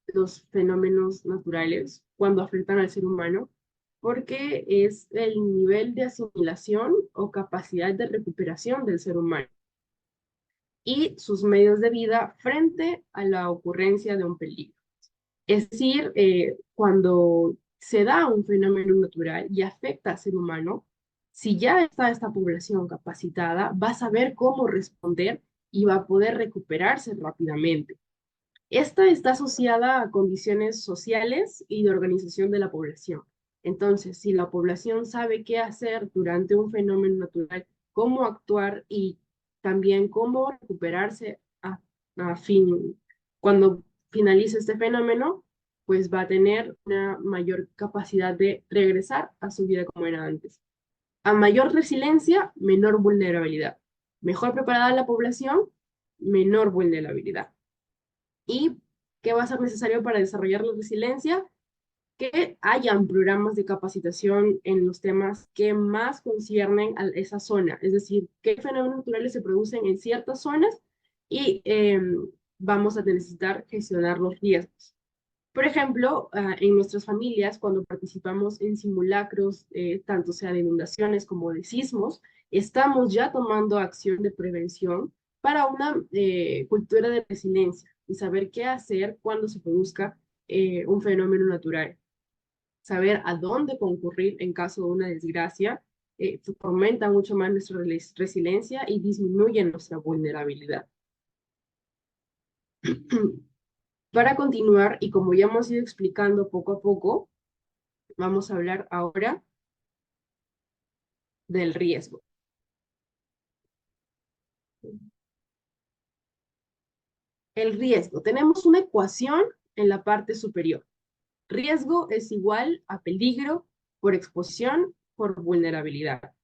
los fenómenos naturales cuando afectan al ser humano, porque es el nivel de asimilación o capacidad de recuperación del ser humano y sus medios de vida frente a la ocurrencia de un peligro. Es decir, cuando se da un fenómeno natural y afecta al ser humano, si ya está esta población capacitada, va a saber cómo responder y va a poder recuperarse rápidamente. Esta está asociada a condiciones sociales y de organización de la población. Entonces, si la población sabe qué hacer durante un fenómeno natural, cómo actuar y también cómo recuperarse cuando finalice este fenómeno, pues va a tener una mayor capacidad de regresar a su vida como era antes. A mayor resiliencia, menor vulnerabilidad. Mejor preparada la población, menor vulnerabilidad. ¿Y qué va a ser necesario para desarrollar la resiliencia? Que hayan programas de capacitación en los temas que más conciernen a esa zona, es decir, qué fenómenos naturales se producen en ciertas zonas y vamos a necesitar gestionar los riesgos. Por ejemplo, en nuestras familias, cuando participamos en simulacros, tanto sea de inundaciones como de sismos, estamos ya tomando acción de prevención para una cultura de resiliencia y saber qué hacer cuando se produzca un fenómeno natural. Saber a dónde concurrir en caso de una desgracia fomenta mucho más nuestra resiliencia y disminuye nuestra vulnerabilidad. Para continuar, y como ya hemos ido explicando poco a poco, vamos a hablar ahora del riesgo. El riesgo. Tenemos una ecuación en la parte superior. Riesgo es igual a peligro por exposición por vulnerabilidad.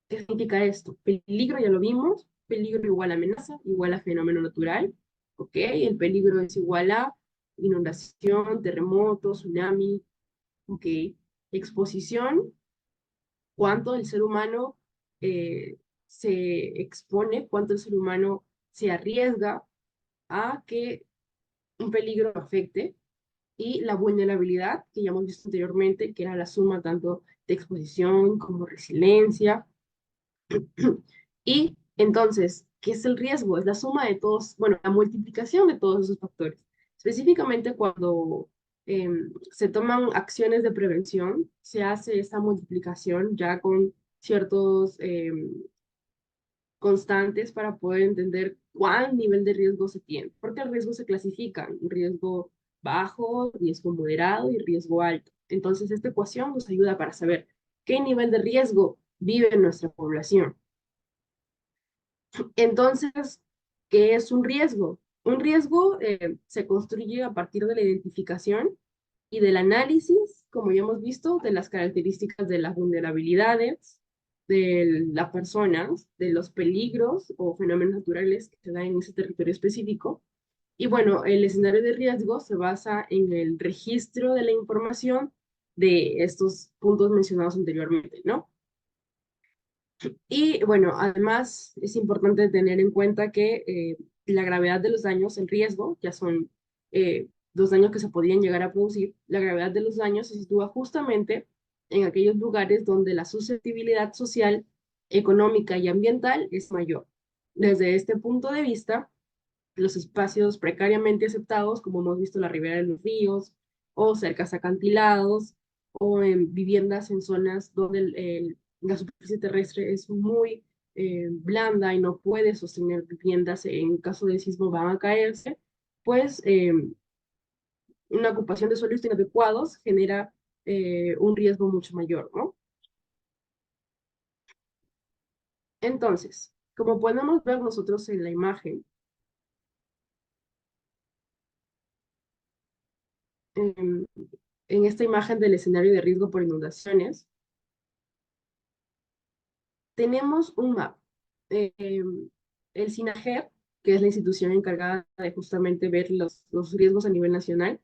¿Qué significa esto? Peligro, ya lo vimos. Peligro igual a amenaza, igual a fenómeno natural. ¿Ok? El peligro es igual a inundación, terremoto, tsunami. ¿Ok? Exposición, cuánto el ser humano se expone, cuánto el ser humano se arriesga a que un peligro afecte, y la vulnerabilidad, que ya hemos visto anteriormente, que era la suma tanto de exposición como resiliencia. Y entonces, ¿qué es el riesgo? Es la suma de todos, bueno, la multiplicación de todos esos factores. Específicamente cuando se toman acciones de prevención, se hace esta multiplicación ya con ciertos constantes para poder entender cuál nivel de riesgo se tiene, porque el riesgo se clasifica en riesgo bajo, riesgo moderado y riesgo alto. Entonces, esta ecuación nos ayuda para saber qué nivel de riesgo vive nuestra población. Entonces, ¿qué es un riesgo? Un riesgo se construye a partir de la identificación y del análisis, como ya hemos visto, de las características de las vulnerabilidades de las personas, de los peligros o fenómenos naturales que se dan en ese territorio específico. Y bueno, el escenario de riesgo se basa en el registro de la información de estos puntos mencionados anteriormente, ¿no? Y bueno, además es importante tener en cuenta que la gravedad de los daños, el riesgo, ya son los daños que se podrían llegar a producir, la gravedad de los daños se sitúa justamente en aquellos lugares donde la susceptibilidad social, económica y ambiental es mayor. Desde este punto de vista, los espacios precariamente aceptados, como hemos visto la ribera de los ríos, o cercas acantilados, o en viviendas en zonas donde la superficie terrestre es muy blanda y no puede sostener viviendas, en caso de sismo van a caerse, pues una ocupación de suelos inadecuados genera un riesgo mucho mayor, ¿no? Entonces, como podemos ver nosotros en la imagen, en esta imagen del escenario de riesgo por inundaciones, tenemos un mapa. El SINAGER, que es la institución encargada de justamente ver los riesgos a nivel nacional,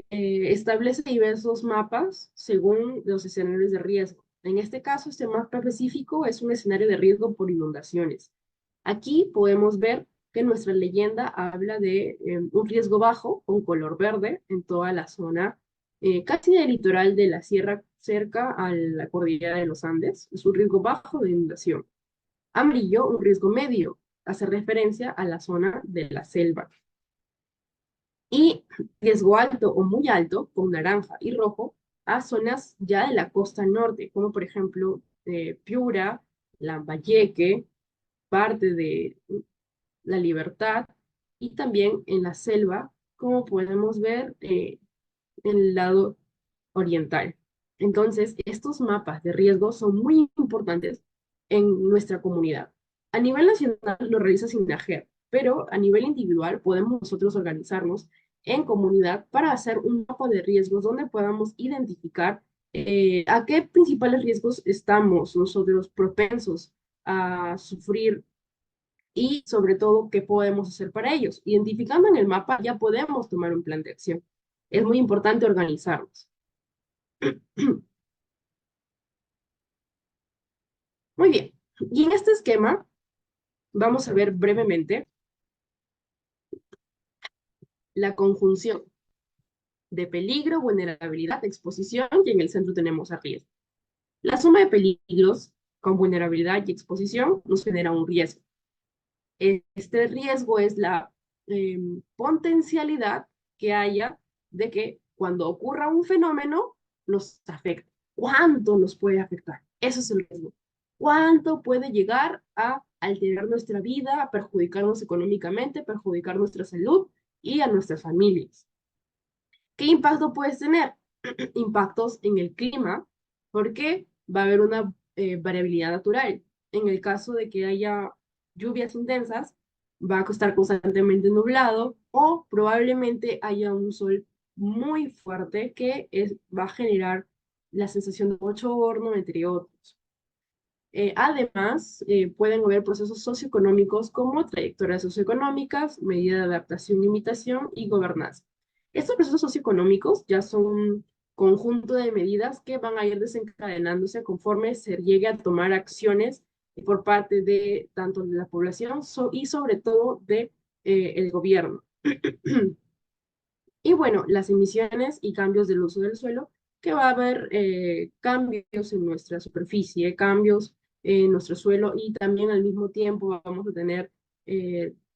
establece diversos mapas según los escenarios de riesgo. En este caso, este mapa específico es un escenario de riesgo por inundaciones. Aquí podemos ver que nuestra leyenda habla de un riesgo bajo, con color verde, en toda la zona casi del litoral de la sierra, cerca a la cordillera de los Andes. Es un riesgo bajo de inundación. Amarillo, un riesgo medio, hace referencia a la zona de la selva. Y riesgo alto o muy alto, con naranja y rojo, a zonas ya de la costa norte, como por ejemplo Piura, Lambayeque, parte de La Libertad, y también en la selva, como podemos ver en el lado oriental. Entonces, estos mapas de riesgo son muy importantes en nuestra comunidad. A nivel nacional lo realiza SINAGER, pero a nivel individual podemos nosotros organizarnos en comunidad para hacer un mapa de riesgos donde podamos identificar a qué principales riesgos estamos nosotros propensos a sufrir y sobre todo qué podemos hacer para ellos. Identificando en el mapa ya podemos tomar un plan de acción. Es muy importante organizarnos. Muy bien. Y en este esquema vamos a ver brevemente la conjunción de peligro, vulnerabilidad, exposición, y en el centro tenemos a riesgo. La suma de peligros con vulnerabilidad y exposición nos genera un riesgo. Este riesgo es la potencialidad que haya de que cuando ocurra un fenómeno nos afecte. ¿Cuánto nos puede afectar? Eso es el riesgo. ¿Cuánto puede llegar a alterar nuestra vida, a perjudicarnos económicamente, perjudicar nuestra salud y a nuestras familias? ¿Qué impacto puedes tener? Impactos en el clima, porque va a haber una variabilidad natural. En el caso de que haya lluvias intensas, va a estar constantemente nublado o probablemente haya un sol muy fuerte que va a generar la sensación de bochorno, entre otros. Además, pueden haber procesos socioeconómicos como trayectorias socioeconómicas, medida de adaptación, imitación y gobernanza. Estos procesos socioeconómicos ya son un conjunto de medidas que van a ir desencadenándose conforme se llegue a tomar acciones por parte de tanto de la población y sobre todo de el gobierno. Y bueno, las emisiones y cambios del uso del suelo, que va a haber cambios en nuestra superficie, cambios en nuestro suelo y también al mismo tiempo vamos a tener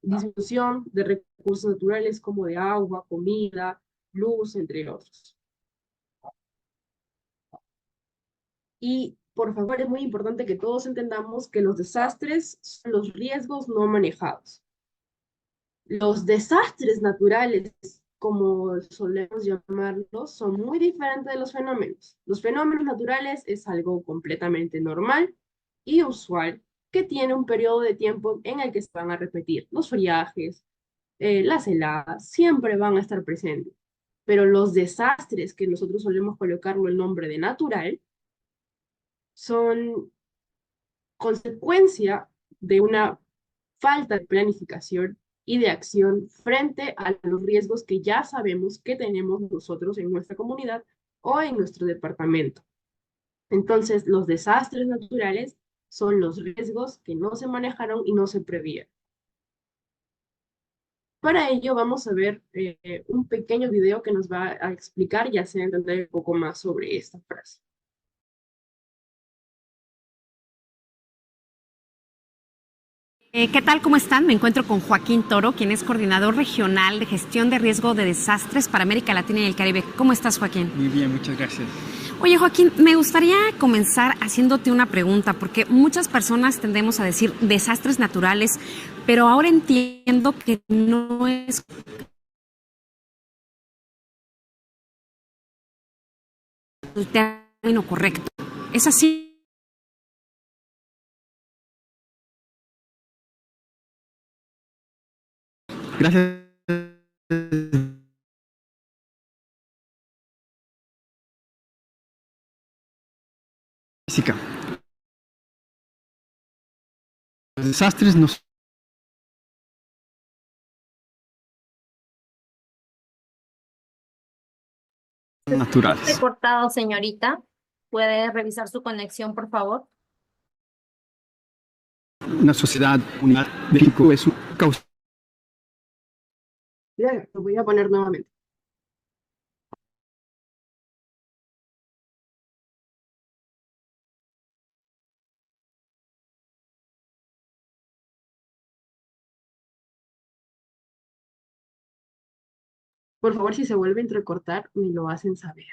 disminución de recursos naturales como de agua, comida, luz, entre otros. Y por favor, es muy importante que todos entendamos que los desastres son los riesgos no manejados. Los desastres naturales, como solemos llamarlos, son muy diferentes de los fenómenos. Los fenómenos naturales es algo completamente normal y usual que tiene un periodo de tiempo en el que se van a repetir. Los follajes, las heladas, siempre van a estar presentes. Pero los desastres, que nosotros solemos colocarlo el nombre de natural, son consecuencia de una falta de planificación y de acción frente a los riesgos que ya sabemos que tenemos nosotros en nuestra comunidad o en nuestro departamento. Entonces, los desastres naturales son los riesgos que no se manejaron y no se previeron. Para ello vamos a ver un pequeño video que nos va a explicar y hacer entender un poco más sobre esta frase. ¿Qué tal? ¿Cómo están? Me encuentro con Joaquín Toro, quien es coordinador regional de gestión de riesgo de desastres para América Latina y el Caribe. ¿Cómo estás, Joaquín? Muy bien, muchas gracias. Oye, Joaquín, me gustaría comenzar haciéndote una pregunta, porque muchas personas tendemos a decir desastres naturales, pero ahora entiendo que no es el término correcto. ¿Es así? Gracias. Física. Los desastres no son naturales. Cortado, señorita. ¿Puede revisar su conexión, por favor? Una sociedad unida de México es una causa. Bien, lo voy a poner nuevamente. Por favor, si se vuelve a entrecortar, me lo hacen saber.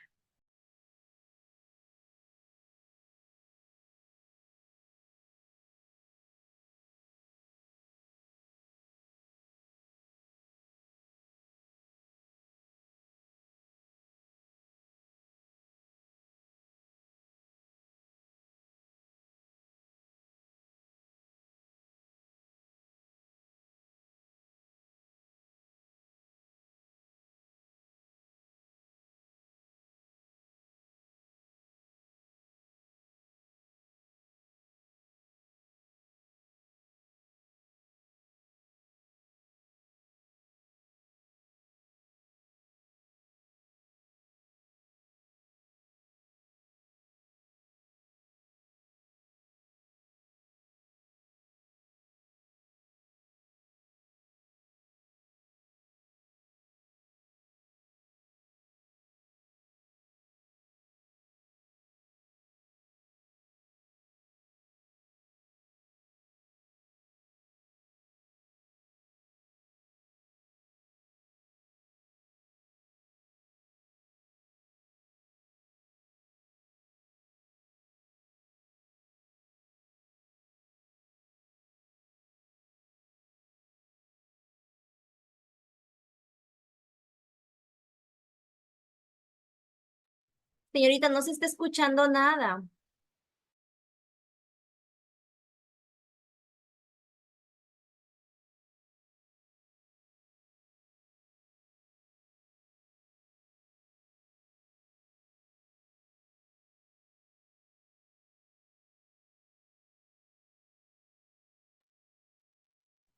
Señorita, no se está escuchando nada.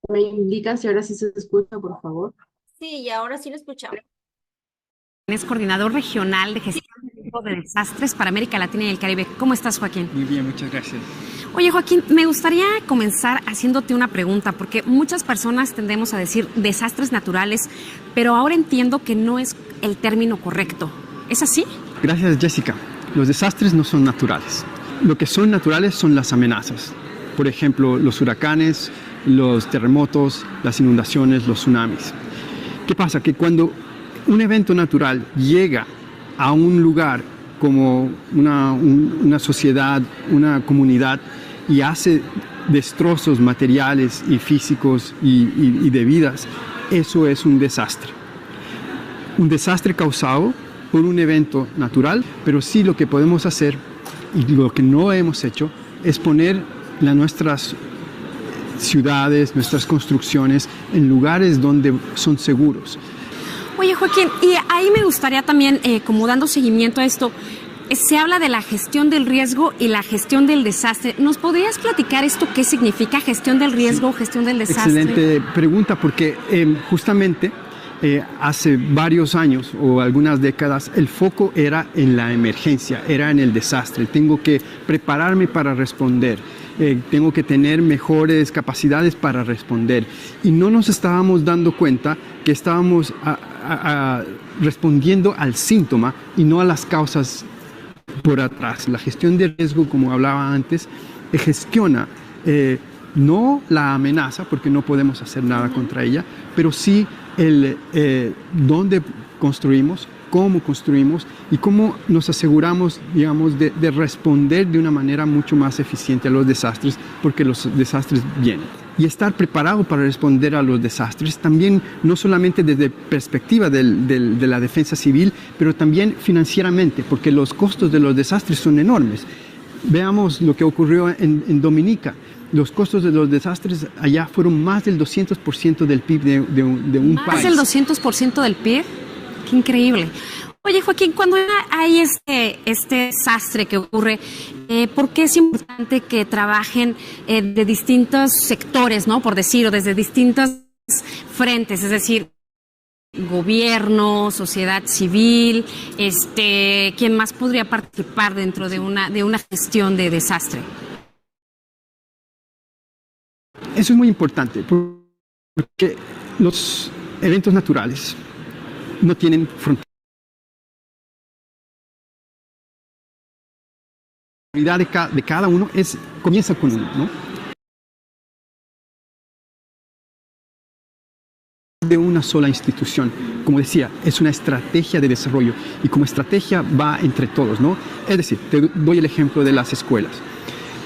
Me indican si ahora sí se escucha, por favor. Sí, y ahora sí lo escuchamos. Es coordinador regional de gestión de riesgo de desastres para América Latina y el Caribe. ¿Cómo estás, Joaquín? Muy bien, muchas gracias. Oye, Joaquín, me gustaría comenzar haciéndote una pregunta, porque muchas personas tendemos a decir desastres naturales, pero ahora entiendo que no es el término correcto. ¿Es así? Gracias, Jessica. Los desastres no son naturales. Lo que son naturales son las amenazas. Por ejemplo, los huracanes, los terremotos, las inundaciones, los tsunamis. ¿Qué pasa? Que cuando un evento natural llega a un lugar como una sociedad, una comunidad, y hace destrozos materiales y físicos y de vidas, eso es un desastre. Un desastre causado por un evento natural, pero sí lo que podemos hacer, y lo que no hemos hecho, es poner nuestras ciudades, nuestras construcciones en lugares donde son seguros. Oye, Joaquín, y ahí me gustaría también, como dando seguimiento a esto, se habla de la gestión del riesgo y la gestión del desastre. ¿Nos podrías platicar esto qué significa gestión del riesgo, gestión del desastre? Excelente pregunta, porque justamente hace varios años o algunas décadas el foco era en la emergencia, era en el desastre. Tengo que prepararme para responder. Tengo que tener mejores capacidades para responder. Y no nos estábamos dando cuenta que estábamos respondiendo al síntoma y no a las causas por atrás. La gestión de riesgo, como hablaba antes, gestiona no la amenaza, porque no podemos hacer nada contra ella, pero sí dónde construimos, cómo construimos y cómo nos aseguramos, digamos, de responder de una manera mucho más eficiente a los desastres, porque los desastres vienen. Y estar preparado para responder a los desastres también, no solamente desde perspectiva de la defensa civil, pero también financieramente, porque los costos de los desastres son enormes. Veamos lo que ocurrió en Dominica. Los costos de los desastres allá fueron más del 200% del PIB de un país. ¿Más del 200% del PIB? ¡Qué increíble! Oye, Joaquín, cuando hay este desastre que ocurre, ¿por qué es importante que trabajen de distintos sectores, ¿no? Por decir, o desde distintos frentes, es decir, gobierno, sociedad civil, ¿quién más podría participar dentro de una gestión de desastre? Eso es muy importante, porque los eventos naturales no tienen fronteras. La responsabilidad de cada uno comienza con uno, ¿no? De una sola institución. Como decía, es una estrategia de desarrollo y como estrategia va entre todos, ¿no? Es decir, te doy el ejemplo de las escuelas.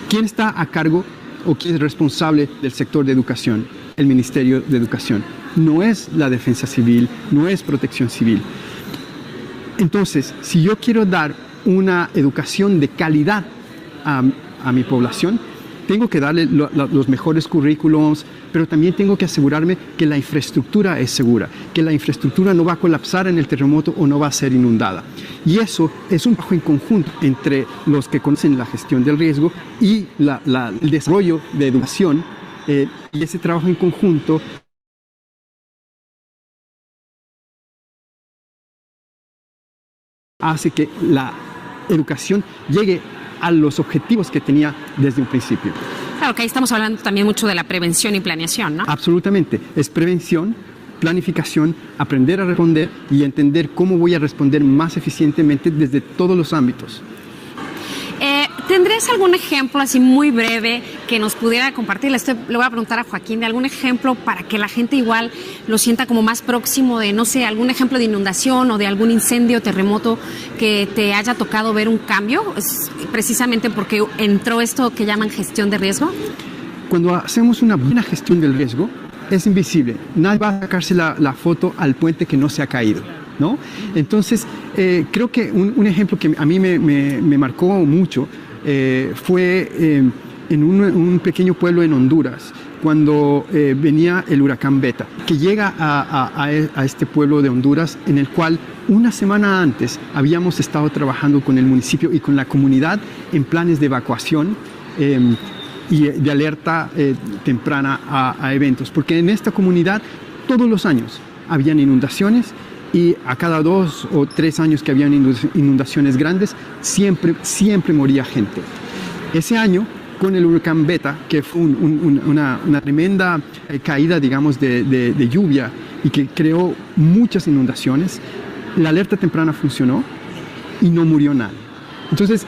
¿Quién está a cargo o quién es responsable del sector de educación? El Ministerio de Educación. No es la Defensa Civil, no es Protección Civil. Entonces, si yo quiero dar una educación de calidad a mi población, tengo que darle los mejores currículums, pero también tengo que asegurarme que la infraestructura es segura, que la infraestructura no va a colapsar en el terremoto o no va a ser inundada. Y eso es un trabajo en conjunto entre los que conocen la gestión del riesgo y el desarrollo de educación, y ese trabajo en conjunto hace que la educación llegue a los objetivos que tenía desde un principio. Claro, que ahí estamos hablando también mucho de la prevención y planeación, ¿no? Absolutamente. Es prevención, planificación, aprender a responder y entender cómo voy a responder más eficientemente desde todos los ámbitos. ¿Tendrías algún ejemplo así muy breve que nos pudiera compartir? Le voy a preguntar a Joaquín de algún ejemplo para que la gente igual lo sienta como más próximo de, no sé, algún ejemplo de inundación o de algún incendio, terremoto que te haya tocado ver un cambio, precisamente porque entró esto que llaman gestión de riesgo. Cuando hacemos una buena gestión del riesgo, es invisible. Nadie va a sacarse la foto al puente que no se ha caído. ¿no? Entonces, creo que un ejemplo que a mí me marcó mucho fue en un pequeño pueblo en Honduras, cuando venía el huracán Beta, que llega a este pueblo de Honduras, en el cual una semana antes habíamos estado trabajando con el municipio y con la comunidad en planes de evacuación y de alerta temprana a eventos, porque en esta comunidad todos los años habían inundaciones y a cada 2 o 3 años que habían inundaciones grandes, siempre moría gente. Ese año, con el huracán Beta, que fue una tremenda caída, digamos, de lluvia y que creó muchas inundaciones, la alerta temprana funcionó y no murió nadie. Entonces,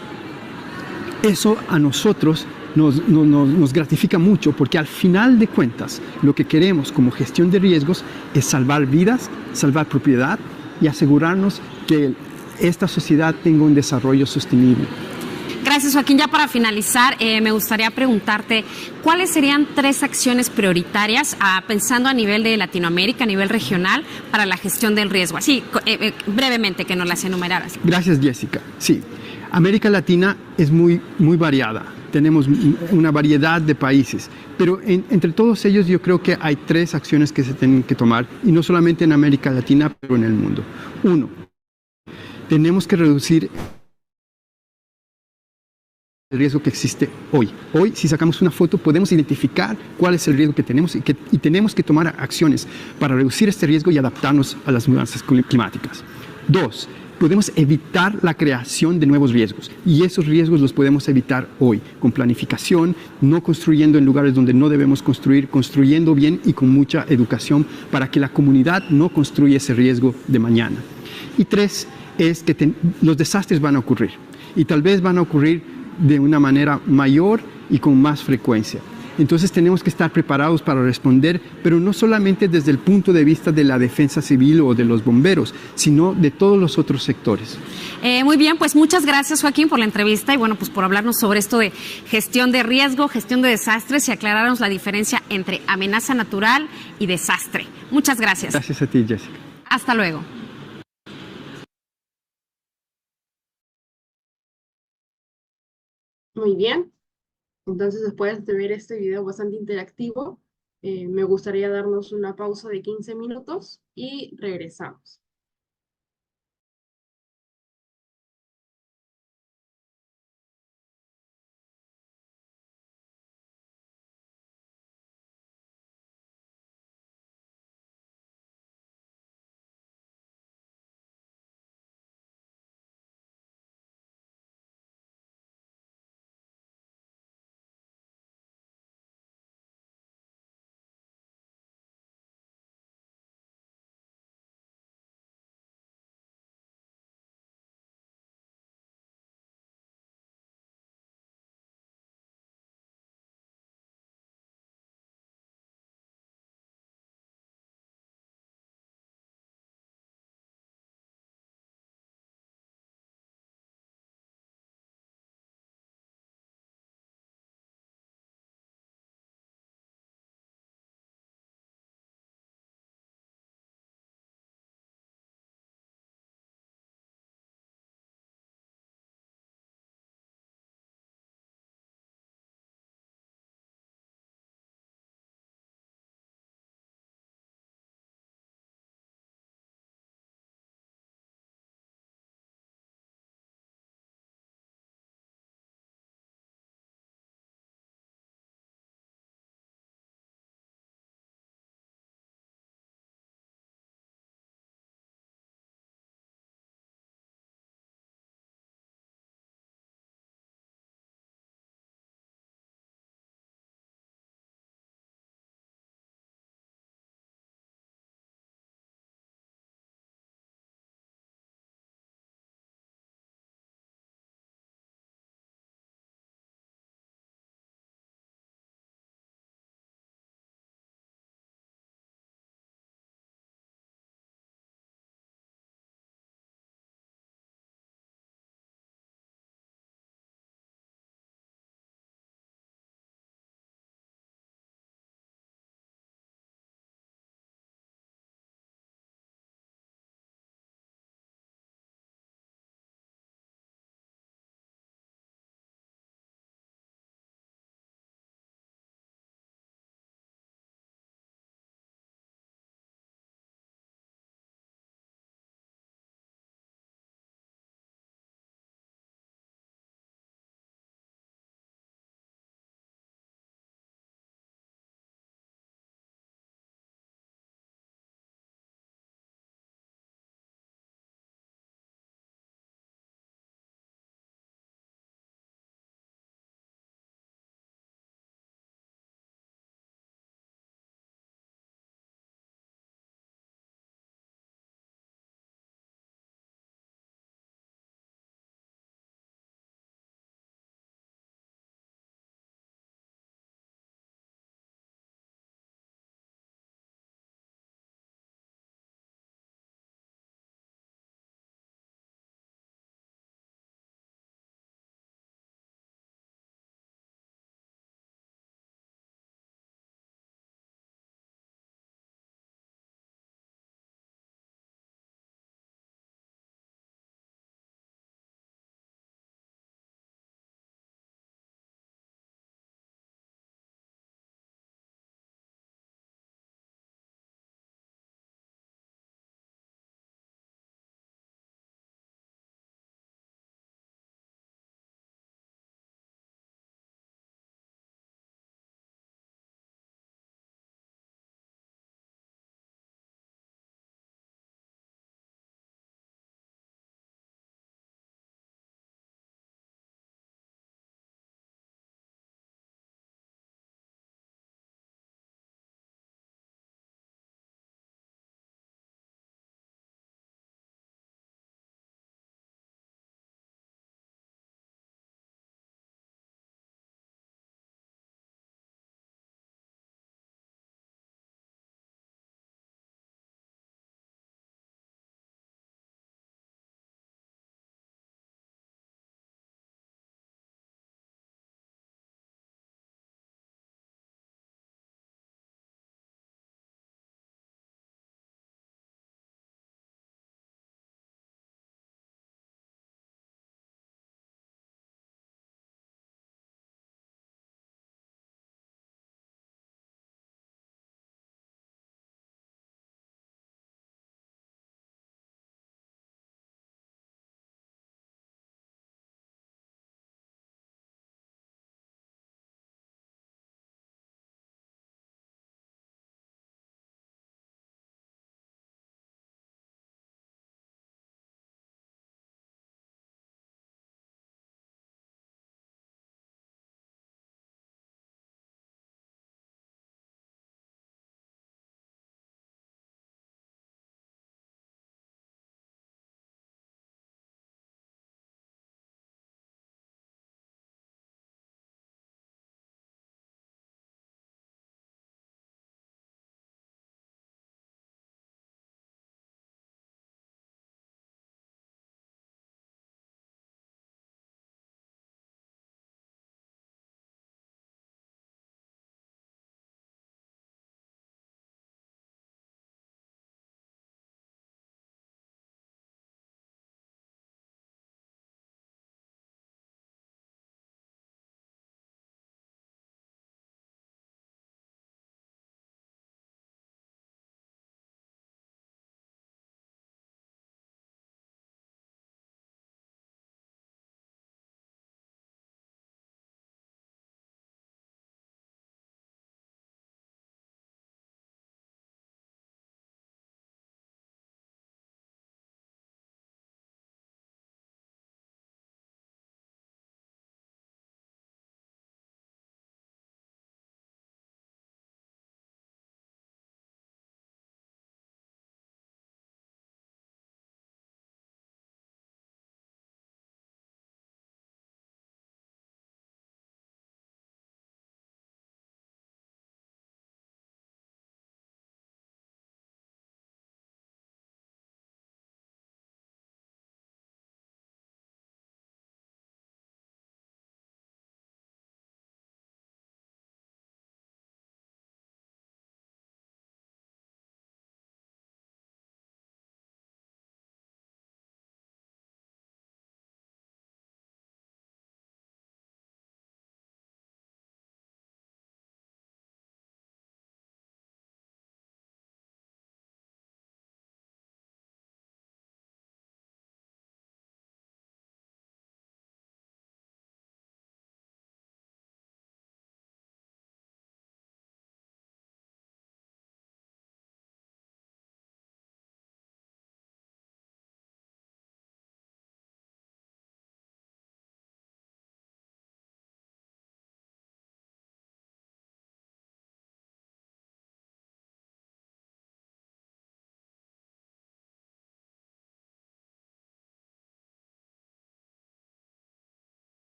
eso a nosotros nos gratifica mucho, porque al final de cuentas lo que queremos como gestión de riesgos es salvar vidas, salvar propiedad y asegurarnos que esta sociedad tenga un desarrollo sostenible. Gracias, Joaquín. Ya para finalizar, me gustaría preguntarte cuáles serían 3 acciones prioritarias, pensando a nivel de Latinoamérica, a nivel regional, para la gestión del riesgo. Así, brevemente, que nos las enumeraras. Gracias, Jessica. Sí, América Latina es muy variada. Tenemos una variedad de países, pero entre todos ellos yo creo que hay 3 acciones que se tienen que tomar, y no solamente en América Latina, pero en el mundo. 1, tenemos que reducir el riesgo que existe hoy. Hoy, si sacamos una foto, podemos identificar cuál es el riesgo que tenemos y tenemos que tomar acciones para reducir este riesgo y adaptarnos a las mudanzas climáticas. 2, podemos evitar la creación de nuevos riesgos, y esos riesgos los podemos evitar hoy, con planificación, no construyendo en lugares donde no debemos construir, construyendo bien y con mucha educación para que la comunidad no construya ese riesgo de mañana. Y 3, es que los desastres van a ocurrir, y tal vez van a ocurrir de una manera mayor y con más frecuencia. Entonces tenemos que estar preparados para responder, pero no solamente desde el punto de vista de la defensa civil o de los bomberos, sino de todos los otros sectores. Muy bien, pues muchas gracias, Joaquín, por la entrevista y bueno, pues por hablarnos sobre esto de gestión de riesgo, gestión de desastres y aclararnos la diferencia entre amenaza natural y desastre. Muchas gracias. Gracias a ti, Jessica. Hasta luego. Muy bien. Entonces, después de ver este video bastante interactivo, me gustaría darnos una pausa de 15 minutos y regresamos.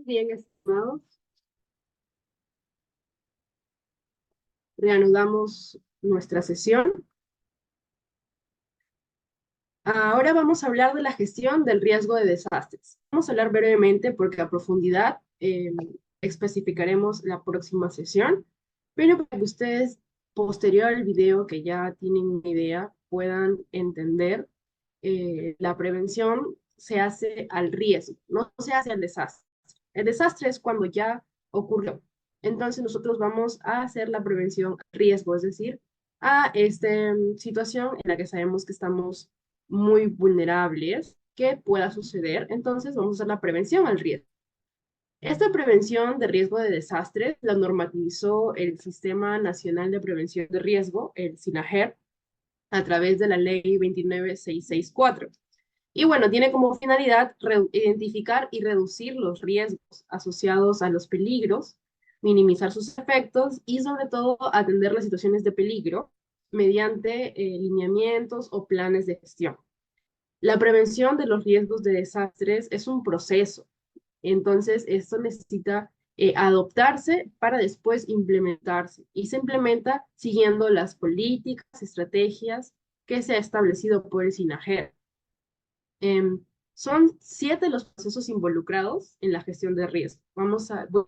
Bien, estimados. Reanudamos nuestra sesión. Ahora vamos a hablar de la gestión del riesgo de desastres. Vamos a hablar brevemente porque a profundidad especificaremos la próxima sesión, pero para que ustedes, posterior al video que ya tienen una idea, puedan entender, la prevención se hace al riesgo, no se hace al desastre. El desastre es cuando ya ocurrió. Entonces nosotros vamos a hacer la prevención al riesgo, es decir, a esta situación en la que sabemos que estamos muy vulnerables, que pueda suceder. Entonces vamos a hacer la prevención al riesgo. Esta prevención de riesgo de desastres la normativizó el Sistema Nacional de Prevención de Riesgo, el SINAGER, a través de la Ley 29664. Y bueno, tiene como finalidad identificar y reducir los riesgos asociados a los peligros, minimizar sus efectos y sobre todo atender las situaciones de peligro mediante lineamientos o planes de gestión. La prevención de los riesgos de desastres es un proceso, entonces esto necesita adoptarse para después implementarse, y se implementa siguiendo las políticas, estrategias que se ha establecido por el SINAGER. Son 7 los procesos involucrados en la gestión de riesgo. Voy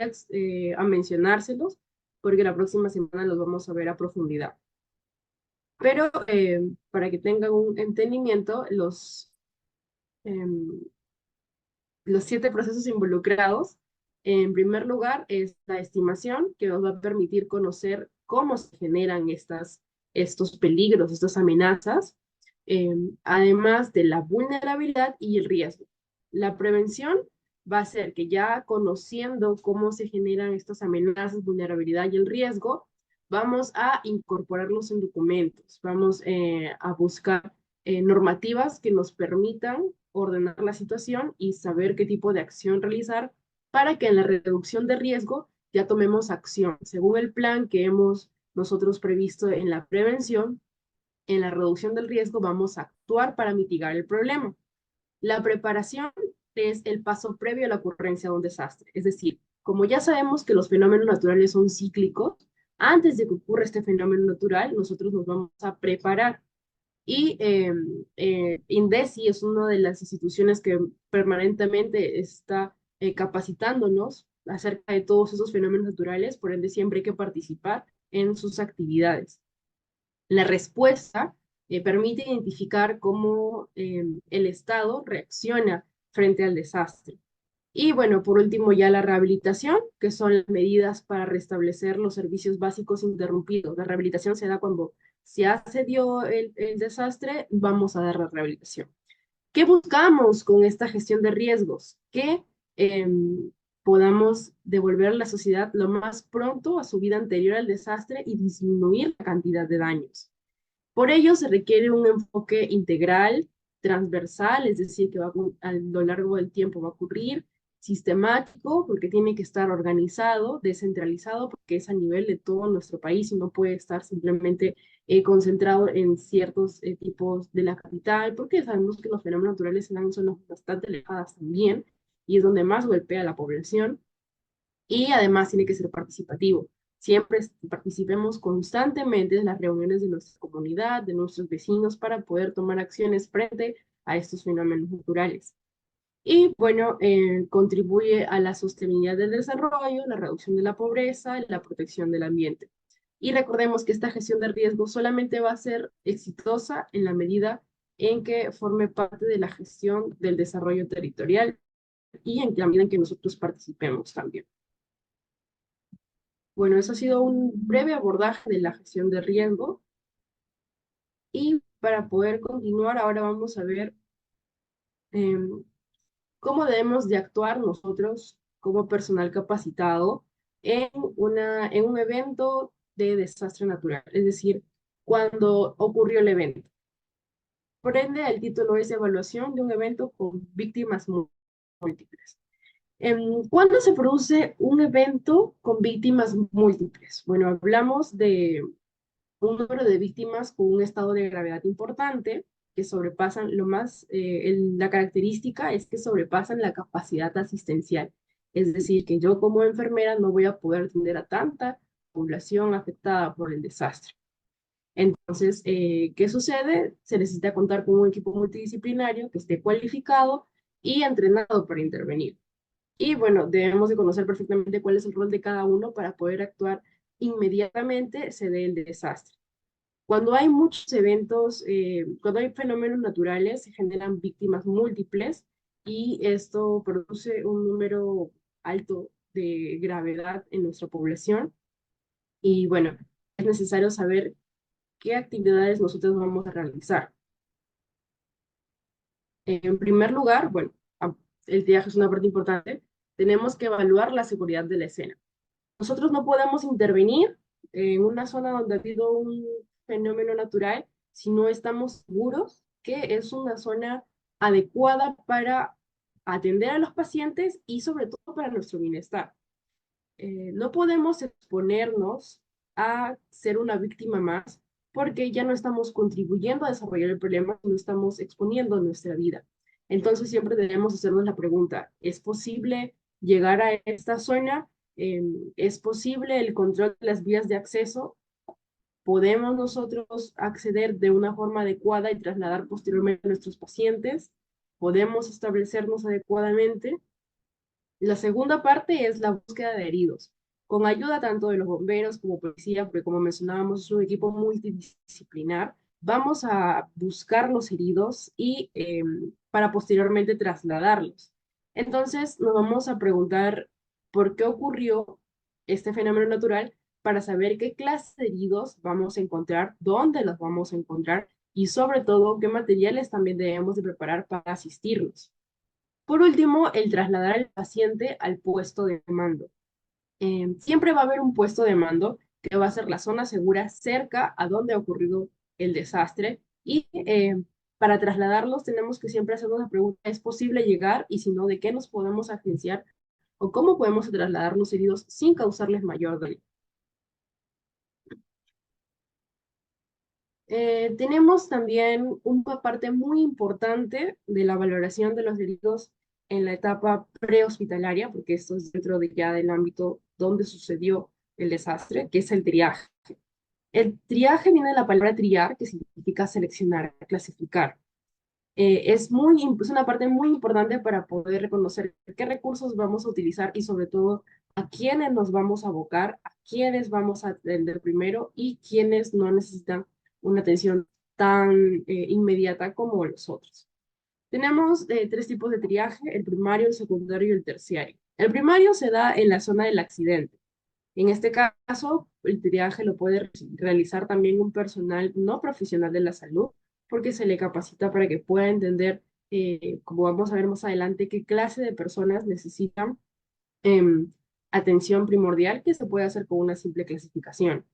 a mencionárselos porque la próxima semana los vamos a ver a profundidad. Pero para que tengan un entendimiento, los 7 procesos involucrados, en primer lugar, es la estimación, que nos va a permitir conocer cómo se generan estos peligros, estas amenazas, además de la vulnerabilidad y el riesgo. La prevención va a ser que ya conociendo cómo se generan estas amenazas, vulnerabilidad y el riesgo, vamos a incorporarlos en documentos, vamos a buscar normativas que nos permitan ordenar la situación y saber qué tipo de acción realizar para que en la reducción de riesgo ya tomemos acción. Según el plan que hemos nosotros previsto en la prevención, en la reducción del riesgo vamos a actuar para mitigar el problema. La preparación es el paso previo a la ocurrencia de un desastre. Es decir, como ya sabemos que los fenómenos naturales son cíclicos, antes de que ocurra este fenómeno natural, nosotros nos vamos a preparar. Y INDECI es una de las instituciones que permanentemente está capacitándonos acerca de todos esos fenómenos naturales, por ende siempre hay que participar en sus actividades. La respuesta permite identificar cómo el Estado reacciona frente al desastre. Y bueno, por último ya la rehabilitación, que son las medidas para restablecer los servicios básicos interrumpidos. La rehabilitación se da cuando ya se dio el desastre, vamos a dar la rehabilitación. ¿Qué buscamos con esta gestión de riesgos? Que podamos devolver a la sociedad lo más pronto a su vida anterior al desastre y disminuir la cantidad de daños. Por ello se requiere un enfoque integral, transversal, es decir, que a lo largo del tiempo va a ocurrir, sistemático, porque tiene que estar organizado, descentralizado, porque es a nivel de todo nuestro país y no puede estar simplemente concentrado en ciertos tipos de la capital, porque sabemos que los fenómenos naturales se dan en zonas bastante alejadas también, y es donde más golpea a la población, y además tiene que ser participativo. Siempre participemos constantemente en las reuniones de nuestra comunidad, de nuestros vecinos, para poder tomar acciones frente a estos fenómenos naturales. Y bueno, contribuye a la sostenibilidad del desarrollo, la reducción de la pobreza y la protección del ambiente. Y recordemos que esta gestión de riesgo solamente va a ser exitosa en la medida en que forme parte de la gestión del desarrollo territorial y en la medida en que nosotros participemos también. Bueno, eso ha sido un breve abordaje de la gestión de riesgo. Y para poder continuar, ahora vamos a ver cómo debemos de actuar nosotros como personal capacitado en un evento de desastre natural, es decir, cuando ocurrió el evento. Por ende, el título es Evaluación de un evento con víctimas múltiples. ¿Cuándo se produce un evento con víctimas múltiples? Bueno, hablamos de un número de víctimas con un estado de gravedad importante, que sobrepasan la característica es que sobrepasan la capacidad asistencial. Es decir, que yo como enfermera no voy a poder atender a tanta población afectada por el desastre. Entonces, ¿qué sucede? Se necesita contar con un equipo multidisciplinario que esté cualificado y entrenado para intervenir. Y bueno, debemos de conocer perfectamente cuál es el rol de cada uno para poder actuar inmediatamente se dé el desastre. Cuando hay muchos eventos, cuando hay fenómenos naturales, se generan víctimas múltiples y esto produce un número alto de gravedad en nuestra población. Y bueno, es necesario saber qué actividades nosotros vamos a realizar. En primer lugar, bueno, el triaje es una parte importante, tenemos que evaluar la seguridad de la escena. Nosotros no podemos intervenir en una zona donde ha habido un fenómeno natural si no estamos seguros que es una zona adecuada para atender a los pacientes y sobre todo para nuestro bienestar. No podemos exponernos a ser una víctima más porque ya no estamos contribuyendo a desarrollar el problema, no estamos exponiendo nuestra vida. Entonces siempre debemos hacernos la pregunta, ¿es posible llegar a esta zona? ¿Es posible el control de las vías de acceso? ¿Podemos nosotros acceder de una forma adecuada y trasladar posteriormente a nuestros pacientes? ¿Podemos establecernos adecuadamente? La segunda parte es la búsqueda de heridos, con ayuda tanto de los bomberos como policía, porque como mencionábamos es un equipo multidisciplinar. Vamos a buscar los heridos y para posteriormente trasladarlos. Entonces nos vamos a preguntar por qué ocurrió este fenómeno natural para saber qué clase de heridos vamos a encontrar, dónde los vamos a encontrar y sobre todo qué materiales también debemos de preparar para asistirlos. Por último, el trasladar al paciente al puesto de mando. Siempre va a haber un puesto de mando que va a ser la zona segura cerca a donde ha ocurrido el desastre y para trasladarlos tenemos que siempre hacernos la pregunta, ¿es posible llegar? Y si no, ¿de qué nos podemos agenciar? ¿O cómo podemos trasladar los heridos sin causarles mayor daño? Tenemos también una parte muy importante de la valoración de los heridos en la etapa prehospitalaria, porque esto es dentro de ya del ámbito donde sucedió el desastre, que es el triaje. El triaje viene de la palabra triar, que significa seleccionar, clasificar. Es una parte muy importante para poder reconocer qué recursos vamos a utilizar y sobre todo a quiénes nos vamos a abocar, a quiénes vamos a atender primero y quiénes no necesitan una atención tan inmediata como los otros. Tenemos tres tipos de triaje, el primario, el secundario y el terciario. El primario se da en la zona del accidente. En este caso, el triaje lo puede realizar también un personal no profesional de la salud, porque se le capacita para que pueda entender, como vamos a ver más adelante, qué clase de personas necesitan atención primordial, que se puede hacer con una simple clasificación.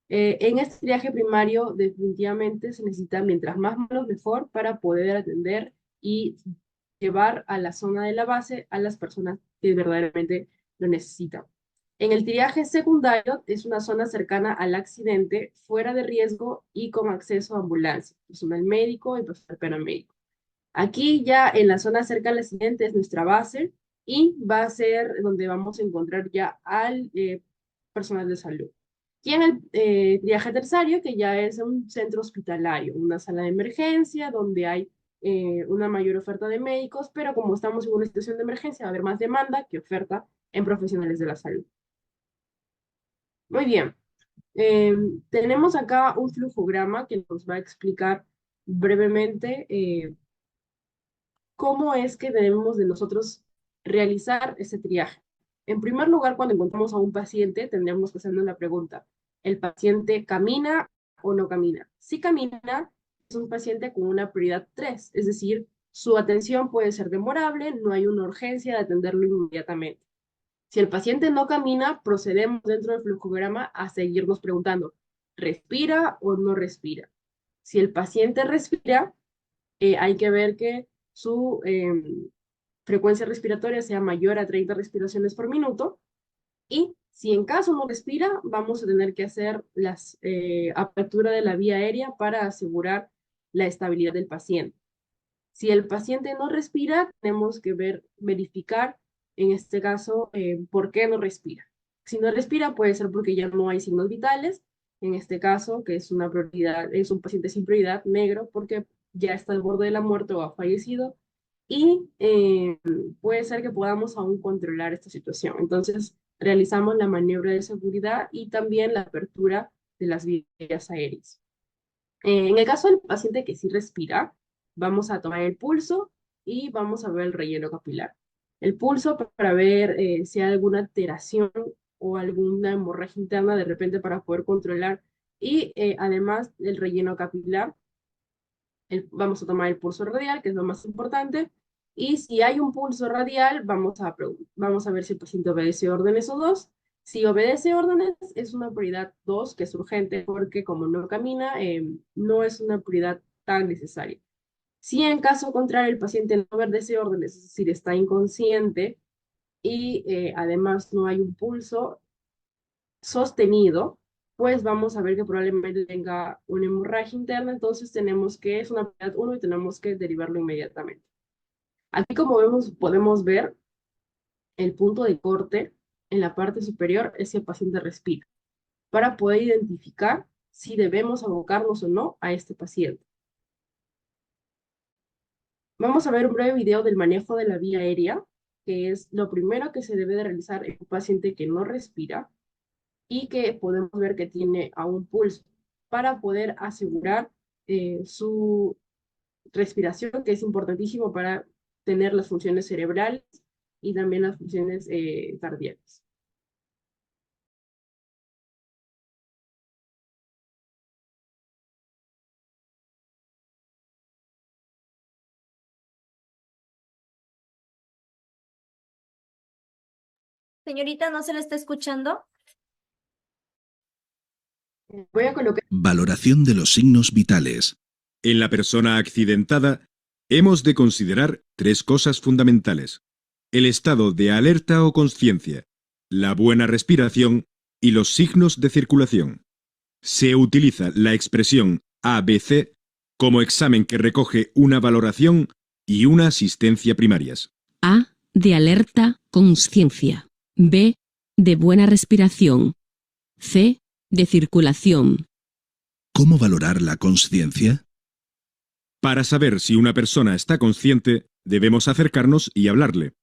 En este triaje primario definitivamente se necesita mientras más manos mejor para poder atender y llevar a la zona de la base a las personas que verdaderamente lo necesitan. En el triaje secundario es una zona cercana al accidente, fuera de riesgo y con acceso a ambulancia, personal médico y personal paramédico. Aquí ya en la zona cerca al accidente es nuestra base y va a ser donde vamos a encontrar ya al personal de salud. Y en el triaje terciario, que ya es un centro hospitalario, una sala de emergencia donde hay una mayor oferta de médicos, pero como estamos en una situación de emergencia, va a haber más demanda que oferta en profesionales de la salud. Muy bien. Tenemos acá un flujograma que nos va a explicar brevemente cómo es que debemos de nosotros realizar ese triaje. En primer lugar, cuando encontramos a un paciente, tendríamos que hacernos la pregunta, ¿el paciente camina o no camina? Si camina, es un paciente con una prioridad 3, es decir, su atención puede ser demorable, no hay una urgencia de atenderlo inmediatamente. Si el paciente no camina, procedemos dentro del flujograma a seguirnos preguntando, ¿respira o no respira? Si el paciente respira, hay que ver que su frecuencia respiratoria sea mayor a 30 respiraciones por minuto. Y si en caso no respira, vamos a tener que hacer la apertura de la vía aérea para asegurar la estabilidad del paciente. Si el paciente no respira, tenemos que verificar en este caso, por qué no respira. Si no respira, puede ser porque ya no hay signos vitales, en este caso, que es una prioridad, es un paciente sin prioridad, negro, porque ya está al borde de la muerte o ha fallecido, y puede ser que podamos aún controlar esta situación. Entonces, realizamos la maniobra de seguridad y también la apertura de las vías aéreas. En el caso del paciente que sí respira, vamos a tomar el pulso y vamos a ver el relleno capilar. El pulso para ver si hay alguna alteración o alguna hemorragia interna de repente para poder controlar. Y además del relleno capilar, vamos a tomar el pulso radial, que es lo más importante. Y si hay un pulso radial, vamos a ver si el paciente obedece órdenes o dos. Si obedece órdenes, es una prioridad 2, que es urgente, porque como no camina, no es una prioridad tan necesaria. Si en caso contrario el paciente no obedece órdenes, es decir, está inconsciente y además no hay un pulso sostenido, pues vamos a ver que probablemente tenga una hemorragia interna, entonces es una prioridad 1 y tenemos que derivarlo inmediatamente. Aquí, como vemos, podemos ver el punto de corte en la parte superior es si el paciente respira, para poder identificar si debemos abocarnos o no a este paciente. Vamos a ver un breve video del manejo de la vía aérea, que es lo primero que se debe de realizar en un paciente que no respira y que podemos ver que tiene aún pulso, para poder asegurar su respiración, que es importantísimo para tener las funciones cerebrales y también las funciones cardíacas. Señorita, ¿no se le está escuchando? Voy a colocar... Valoración de los signos vitales. En la persona accidentada, hemos de considerar tres cosas fundamentales: el estado de alerta o consciencia, la buena respiración y los signos de circulación. Se utiliza la expresión ABC como examen que recoge una valoración y una asistencia primarias. A, de alerta, conciencia. B, de buena respiración. C, de circulación. ¿Cómo valorar la consciencia? Para saber si una persona está consciente, debemos acercarnos y hablarle,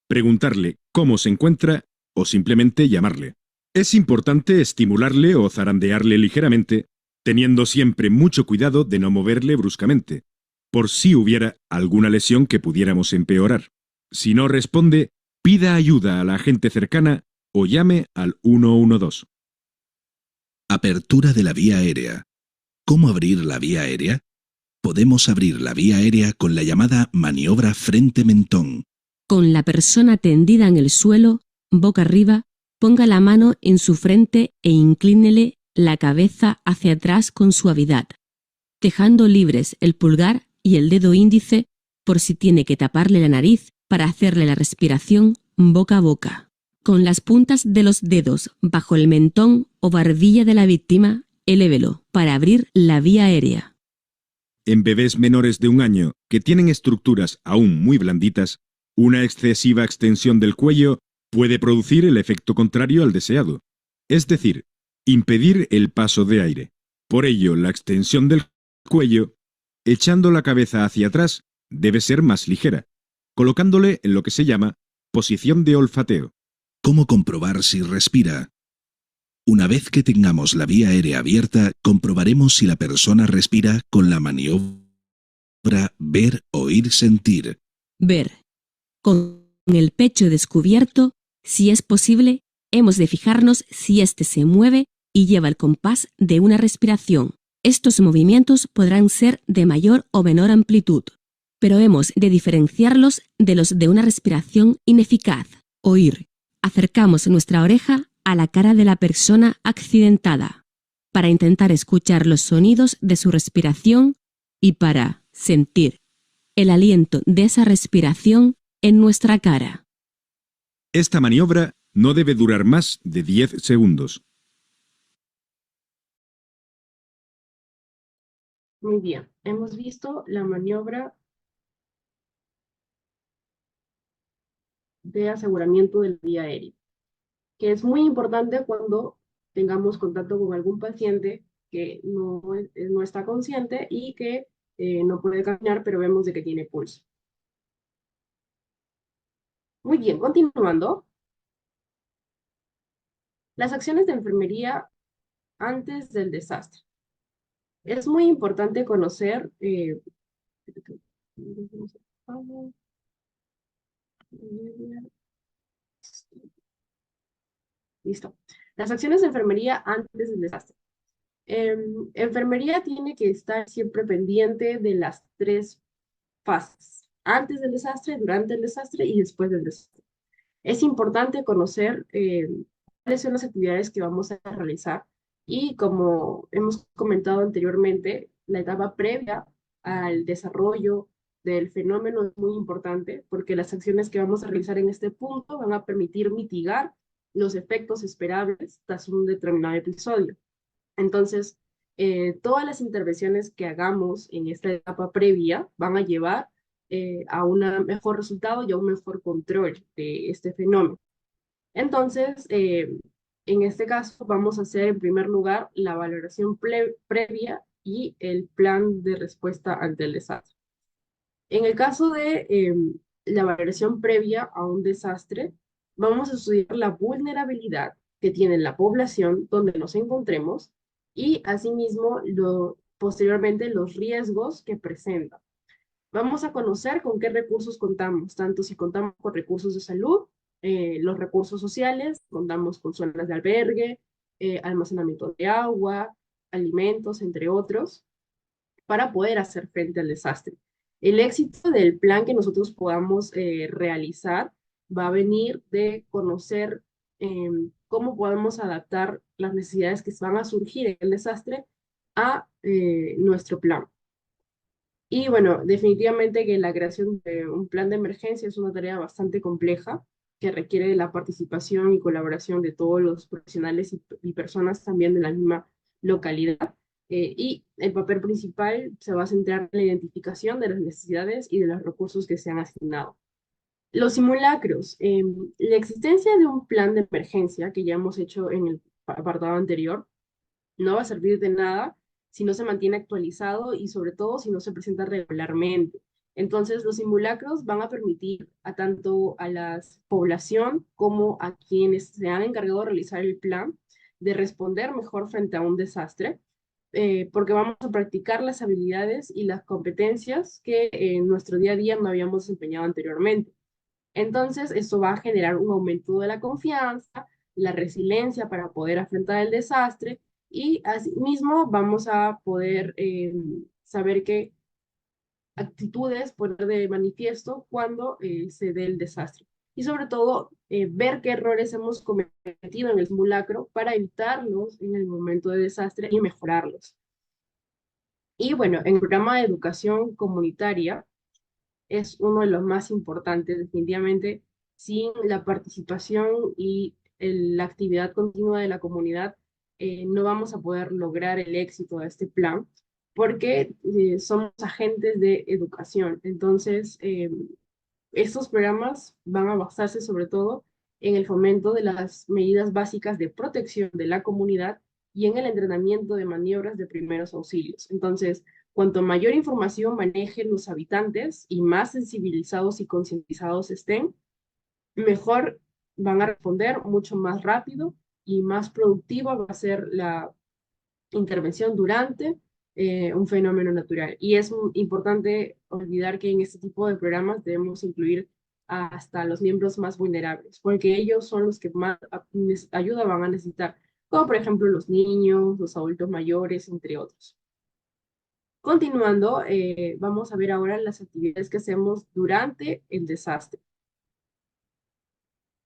preguntarle cómo se encuentra o simplemente llamarle. Es importante estimularle o zarandearle ligeramente, teniendo siempre mucho cuidado de no moverle bruscamente, por si hubiera alguna lesión que pudiéramos empeorar. Si no responde, pida ayuda a la gente cercana o llame al 112. Apertura de la vía aérea. ¿Cómo abrir la vía aérea? Podemos abrir la vía aérea con la llamada maniobra frente-mentón. Con la persona tendida en el suelo, boca arriba, ponga la mano en su frente e inclínele la cabeza hacia atrás con suavidad, dejando libres el pulgar y el dedo índice por si tiene que taparle la nariz para hacerle la respiración boca a boca. Con las puntas de los dedos bajo el mentón o barbilla de la víctima, elévelo para abrir la vía aérea. En bebés menores de 1 año que tienen estructuras aún muy blanditas, una excesiva extensión del cuello puede producir el efecto contrario al deseado, es decir, impedir el paso de aire. Por ello, la extensión del cuello, echando la cabeza hacia atrás, debe ser más ligera, colocándole en lo que se llama posición de olfateo. ¿Cómo comprobar si respira? Una vez que tengamos la vía aérea abierta, comprobaremos si la persona respira con la maniobra ver, oír, sentir. Ver. Con el pecho descubierto, si es posible, hemos de fijarnos si éste se mueve y lleva el compás de una respiración. Estos movimientos podrán ser de mayor o menor amplitud, pero hemos de diferenciarlos de los de una respiración ineficaz. Oír. Acercamos nuestra oreja a la cara de la persona accidentada para intentar escuchar los sonidos de su respiración y para sentir el aliento de esa respiración en nuestra cara. Esta maniobra no debe durar más de 10 segundos. Muy bien, hemos visto la maniobra de aseguramiento de la vía aérea, que es muy importante cuando tengamos contacto con algún paciente que no está consciente y que no puede caminar, pero vemos de que tiene pulso. Muy bien, continuando. Las acciones de enfermería antes del desastre. Es muy importante conocer... Listo. Las acciones de enfermería antes del desastre. Enfermería tiene que estar siempre pendiente de las 3 fases. Antes del desastre, durante el desastre y después del desastre. Es importante conocer cuáles son las actividades que vamos a realizar y, como hemos comentado anteriormente, la etapa previa al desarrollo del fenómeno es muy importante porque las acciones que vamos a realizar en este punto van a permitir mitigar los efectos esperables tras un determinado episodio. Entonces, todas las intervenciones que hagamos en esta etapa previa van a llevar a un mejor resultado y a un mejor control de este fenómeno. Entonces, en este caso vamos a hacer en primer lugar la valoración previa y el plan de respuesta ante el desastre. En el caso de la valoración previa a un desastre, vamos a estudiar la vulnerabilidad que tiene la población donde nos encontremos y asimismo posteriormente los riesgos que presenta. Vamos a conocer con qué recursos contamos, tanto si contamos con recursos de salud, los recursos sociales, contamos con zonas de albergue, almacenamiento de agua, alimentos, entre otros, para poder hacer frente al desastre. El éxito del plan que nosotros podamos realizar va a venir de conocer cómo podemos adaptar las necesidades que van a surgir en el desastre a nuestro plan. Y bueno, definitivamente que la creación de un plan de emergencia es una tarea bastante compleja que requiere de la participación y colaboración de todos los profesionales y personas también de la misma localidad. Y el papel principal se va a centrar en la identificación de las necesidades y de los recursos que se han asignado. Los simulacros. La existencia de un plan de emergencia que ya hemos hecho en el apartado anterior no va a servir de nada si no se mantiene actualizado y sobre todo si no se presenta regularmente. Entonces, los simulacros van a permitir tanto a la población como a quienes se han encargado de realizar el plan de responder mejor frente a un desastre, porque vamos a practicar las habilidades y las competencias que en nuestro día a día no habíamos desempeñado anteriormente. Entonces, esto va a generar un aumento de la confianza, la resiliencia para poder afrontar el desastre y asimismo vamos a poder saber qué actitudes poner de manifiesto cuando se dé el desastre. Y sobre todo, ver qué errores hemos cometido en el simulacro para evitarlos en el momento de desastre y mejorarlos. Y bueno, en el programa de educación comunitaria es uno de los más importantes, definitivamente. Sin la participación y la actividad continua de la comunidad, no vamos a poder lograr el éxito de este plan, porque somos agentes de educación. Entonces, estos programas van a basarse sobre todo en el fomento de las medidas básicas de protección de la comunidad y en el entrenamiento de maniobras de primeros auxilios. Entonces, cuanto mayor información manejen los habitantes y más sensibilizados y concientizados estén, mejor van a responder mucho más rápido y más productiva va a ser la intervención durante un fenómeno natural. Y es importante olvidar que en este tipo de programas debemos incluir hasta los miembros más vulnerables, porque ellos son los que más ayuda van a necesitar, como por ejemplo los niños, los adultos mayores, entre otros. Continuando, vamos a ver ahora las actividades que hacemos durante el desastre.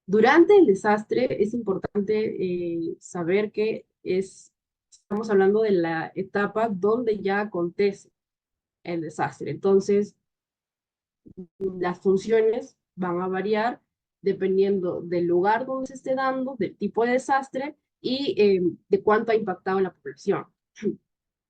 Durante el desastre es importante saber que estamos hablando de la etapa donde ya acontece el desastre. Entonces, las funciones van a variar dependiendo del lugar donde se esté dando, del tipo de desastre y de cuánto ha impactado en la población.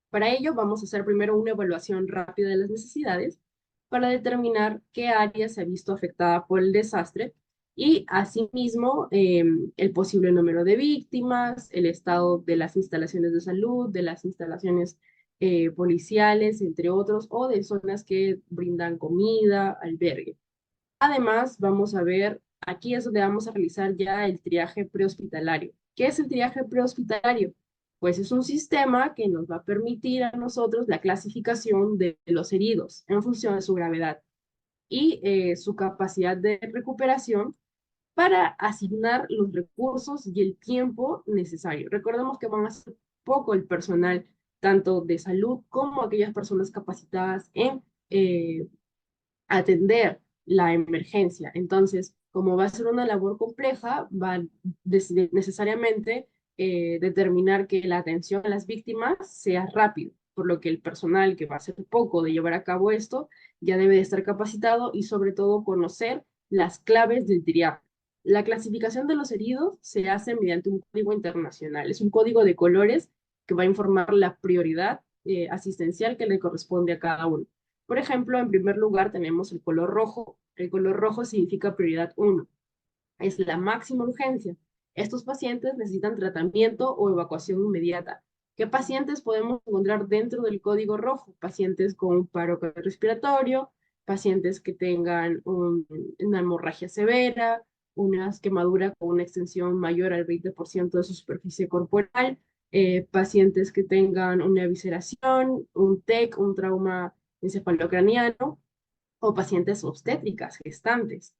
Para ello, vamos a hacer primero una evaluación rápida de las necesidades para determinar qué área se ha visto afectada por el desastre Y asimismo, el posible número de víctimas, el estado de las instalaciones de salud, de las instalaciones policiales, entre otros, o de zonas que brindan comida, albergue. Además, vamos a ver, aquí es donde vamos a realizar ya el triaje prehospitalario. ¿Qué es el triaje prehospitalario? Pues es un sistema que nos va a permitir a nosotros la clasificación de los heridos en función de su gravedad y su capacidad de recuperación para asignar los recursos y el tiempo necesario. Recordemos que van a ser poco el personal, tanto de salud como aquellas personas capacitadas en atender la emergencia. Entonces, como va a ser una labor compleja, va necesariamente determinar que la atención a las víctimas sea rápido, por lo que el personal que va a hacer poco de llevar a cabo esto ya debe de estar capacitado y sobre todo conocer las claves del triaje. La clasificación de los heridos se hace mediante un código internacional. Es un código de colores que va a informar la prioridad asistencial que le corresponde a cada uno. Por ejemplo, en primer lugar tenemos el color rojo. El color rojo significa prioridad 1. Es la máxima urgencia. Estos pacientes necesitan tratamiento o evacuación inmediata. ¿Qué pacientes podemos encontrar dentro del código rojo? Pacientes con un paro respiratorio, pacientes que tengan una hemorragia severa, una quemadura con una extensión mayor al 20% de su superficie corporal, pacientes que tengan una evisceración, un TEC, un trauma encefalocraniano, o pacientes obstétricas, gestantes.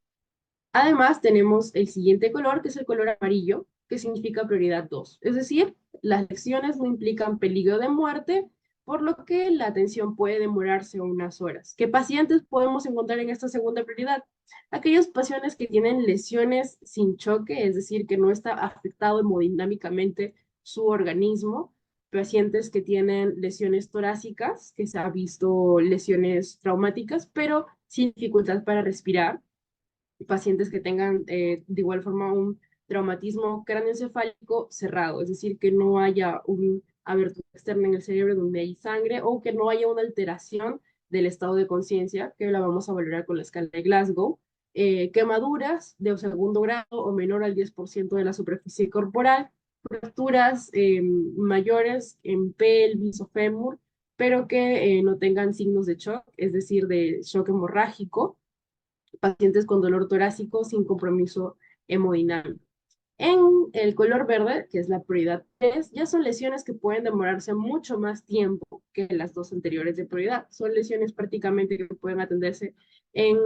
Además, tenemos el siguiente color, que es el color amarillo, que significa prioridad 2. Es decir, las lesiones no implican peligro de muerte, por lo que la atención puede demorarse unas horas. ¿Qué pacientes podemos encontrar en esta segunda prioridad? Aquellos pacientes que tienen lesiones sin choque, es decir, que no está afectado hemodinámicamente su organismo, pacientes que tienen lesiones torácicas, que se ha visto lesiones traumáticas, pero sin dificultad para respirar, pacientes que tengan de igual forma un traumatismo cráneoencefálico cerrado, es decir, que no haya una abertura externa en el cerebro donde hay sangre o que no haya una alteración del estado de conciencia, que la vamos a valorar con la escala de Glasgow, quemaduras de segundo grado o menor al 10% de la superficie corporal, fracturas mayores en pelvis o fémur, pero que no tengan signos de shock, es decir, de shock hemorrágico, pacientes con dolor torácico sin compromiso hemodinámico. En el color verde, que es la prioridad 3, ya son lesiones que pueden demorarse mucho más tiempo que las dos anteriores de prioridad. Son lesiones prácticamente que pueden atenderse en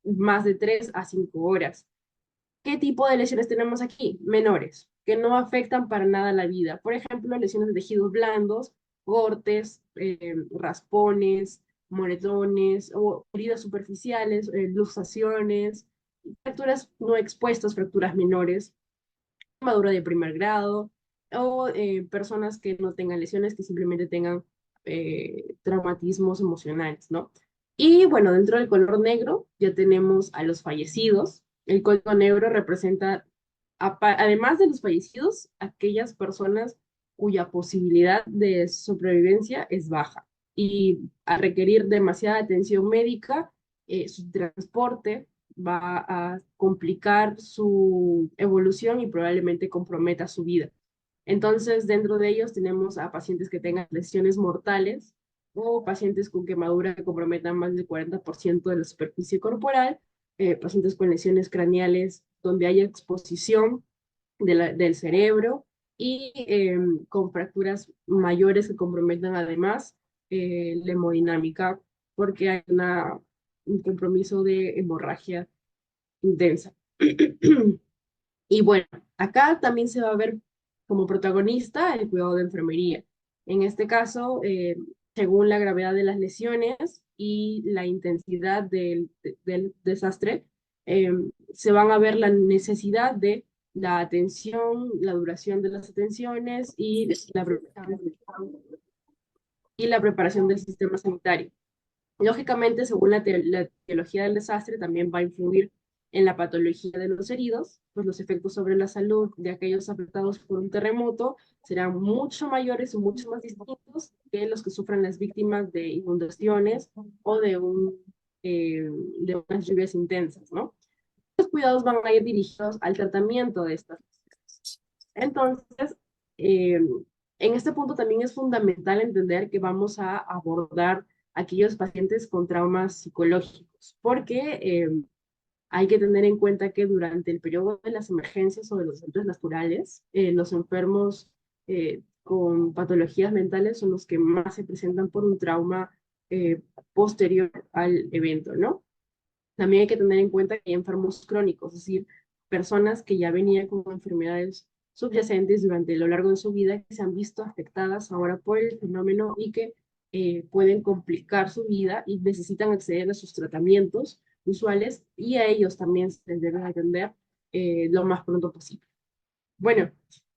más de 3 a 5 horas. ¿Qué tipo de lesiones tenemos aquí? Menores, que no afectan para nada la vida. Por ejemplo, lesiones de tejidos blandos, cortes, raspones, moretones o heridas superficiales, luxaciones, fracturas no expuestas, fracturas menores, quemadura de primer grado, o personas que no tengan lesiones, que simplemente tengan traumatismos emocionales, ¿no? Y bueno, dentro del color negro ya tenemos a los fallecidos. El código negro representa, además de los fallecidos, aquellas personas cuya posibilidad de sobrevivencia es baja y a requerir demasiada atención médica, su transporte va a complicar su evolución y probablemente comprometa su vida. Entonces, dentro de ellos tenemos a pacientes que tengan lesiones mortales o pacientes con quemadura que comprometan más del 40% de la superficie corporal, pacientes con lesiones craneales donde haya exposición del cerebro y con fracturas mayores que comprometan además la hemodinámica porque hay un compromiso de hemorragia intensa. Y bueno, acá también se va a ver como protagonista el cuidado de enfermería. En este caso, según la gravedad de las lesiones y la intensidad del desastre, se van a ver la necesidad de la atención, la duración de las atenciones y la preparación del sistema sanitario. Lógicamente, según la teología del desastre, también va a influir en la patología de los heridos, pues los efectos sobre la salud de aquellos afectados por un terremoto serán mucho mayores y mucho más distintos que los que sufren las víctimas de inundaciones o de unas lluvias intensas, ¿no? Los cuidados van a ir dirigidos al tratamiento de estas lesiones. Entonces, en este punto también es fundamental entender que vamos a abordar aquellos pacientes con traumas psicológicos, porque hay que tener en cuenta que durante el periodo de las emergencias o de los desastres naturales, los enfermos con patologías mentales son los que más se presentan por un trauma posterior al evento, ¿no? También hay que tener en cuenta que hay enfermos crónicos, es decir, personas que ya venían con enfermedades subyacentes durante lo largo de su vida que se han visto afectadas ahora por el fenómeno y que pueden complicar su vida y necesitan acceder a sus tratamientos usuales y a ellos también se les debe atender lo más pronto posible. Bueno,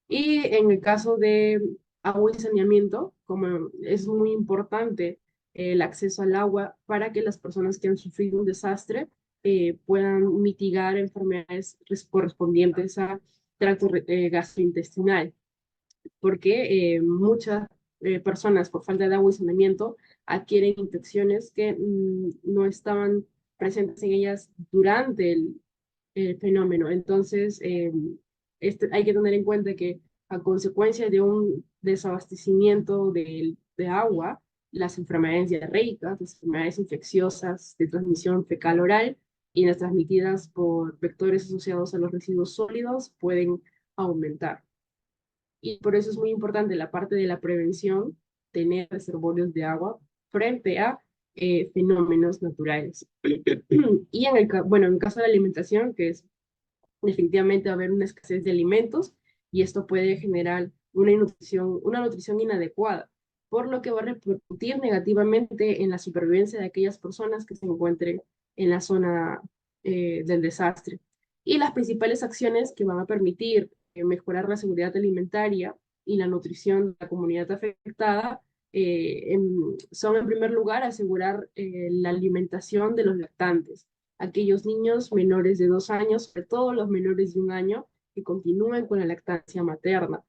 y en el caso de agua y saneamiento, como es muy importante el acceso al agua para que las personas que han sufrido un desastre puedan mitigar enfermedades correspondientes a tracto gastrointestinal, porque muchas personas por falta de agua y saneamiento adquieren infecciones que no estaban presentes en ellas durante el fenómeno. Entonces, hay que tener en cuenta que a consecuencia de un desabastecimiento de agua, las enfermedades diarreicas, las enfermedades infecciosas de transmisión fecal-oral y las transmitidas por vectores asociados a los residuos sólidos pueden aumentar. Y por eso es muy importante la parte de la prevención, tener reservorios de agua frente a fenómenos naturales. Y en el caso de la alimentación, que es definitivamente va a haber una escasez de alimentos y esto puede generar una nutrición inadecuada, por lo que va a repercutir negativamente en la supervivencia de aquellas personas que se encuentren en la zona del desastre. Y las principales acciones que van a permitir mejorar la seguridad alimentaria y la nutrición de la comunidad afectada son en primer lugar asegurar la alimentación de los lactantes, aquellos niños menores de 2 años, sobre todo los menores de 1 año, que continúen con la lactancia materna.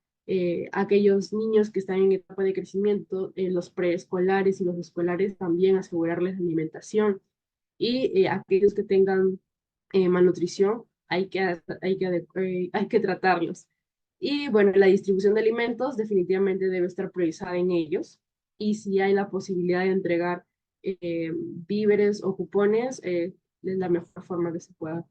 Aquellos niños que están en etapa de crecimiento, los preescolares y los escolares, también asegurarles alimentación. Y aquellos que tengan malnutrición, hay que tratarlos. Y bueno, la distribución de alimentos definitivamente debe estar priorizada en ellos. Y si hay la posibilidad de entregar víveres o cupones, es la mejor forma que se pueda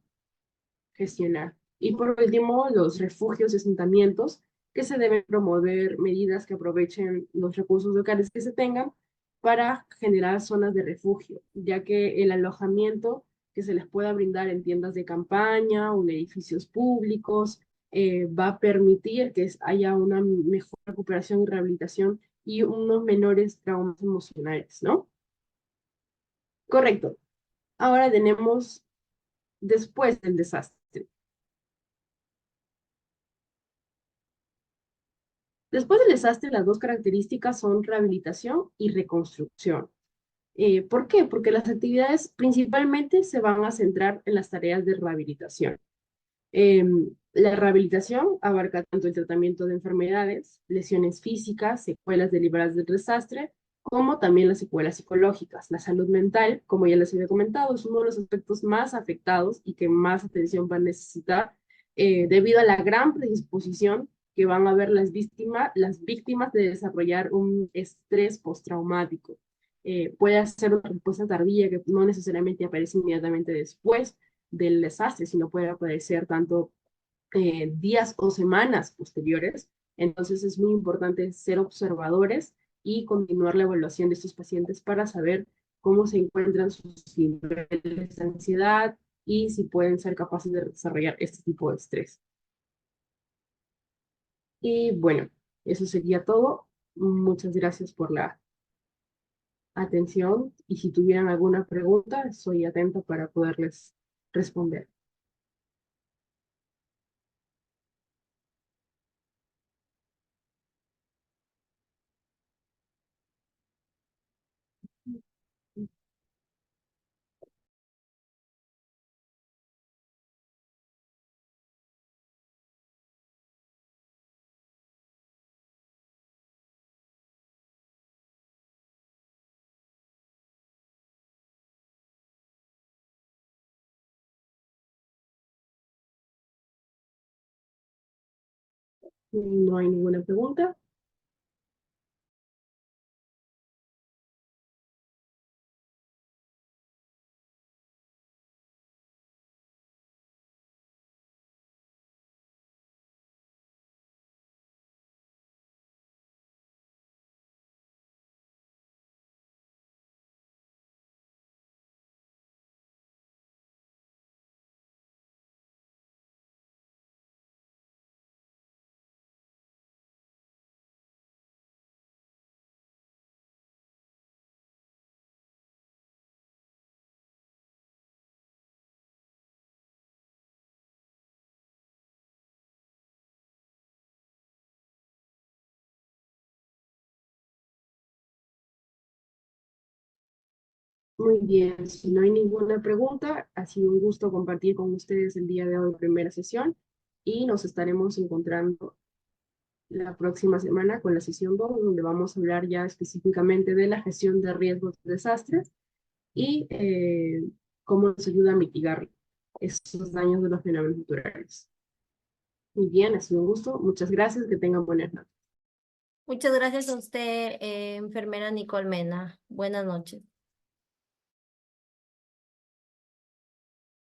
gestionar. Y por último, los refugios y asentamientos, que se deben promover medidas que aprovechen los recursos locales que se tengan para generar zonas de refugio, ya que el alojamiento que se les pueda brindar en tiendas de campaña o en edificios públicos va a permitir que haya una mejor recuperación y rehabilitación y unos menores traumas emocionales, ¿no? Correcto. Ahora tenemos después del desastre. Después del desastre, las dos características son rehabilitación y reconstrucción. ¿Por qué? Porque las actividades principalmente se van a centrar en las tareas de rehabilitación. La rehabilitación abarca tanto el tratamiento de enfermedades, lesiones físicas, secuelas derivadas del desastre, como también las secuelas psicológicas. La salud mental, como ya les había comentado, es uno de los aspectos más afectados y que más atención va a necesitar debido a la gran predisposición que van a ver las víctimas de desarrollar un estrés postraumático. Puede ser una respuesta tardía que no necesariamente aparece inmediatamente después del desastre, sino puede aparecer tanto días o semanas posteriores. Entonces es muy importante ser observadores y continuar la evaluación de estos pacientes para saber cómo se encuentran sus niveles de ansiedad y si pueden ser capaces de desarrollar este tipo de estrés. Y bueno, eso sería todo. Muchas gracias por la atención y si tuvieran alguna pregunta, soy atenta para poderles responder. No hay ninguna pregunta. Muy bien, si no hay ninguna pregunta, ha sido un gusto compartir con ustedes el día de hoy, primera sesión, y nos estaremos encontrando la próxima semana con la sesión 2, donde vamos a hablar ya específicamente de la gestión de riesgos de desastres y cómo nos ayuda a mitigar esos daños de los fenómenos naturales. Muy bien, ha sido un gusto. Muchas gracias, que tengan buenas noches. Muchas gracias a usted, enfermera Nicole Mena. Buenas noches.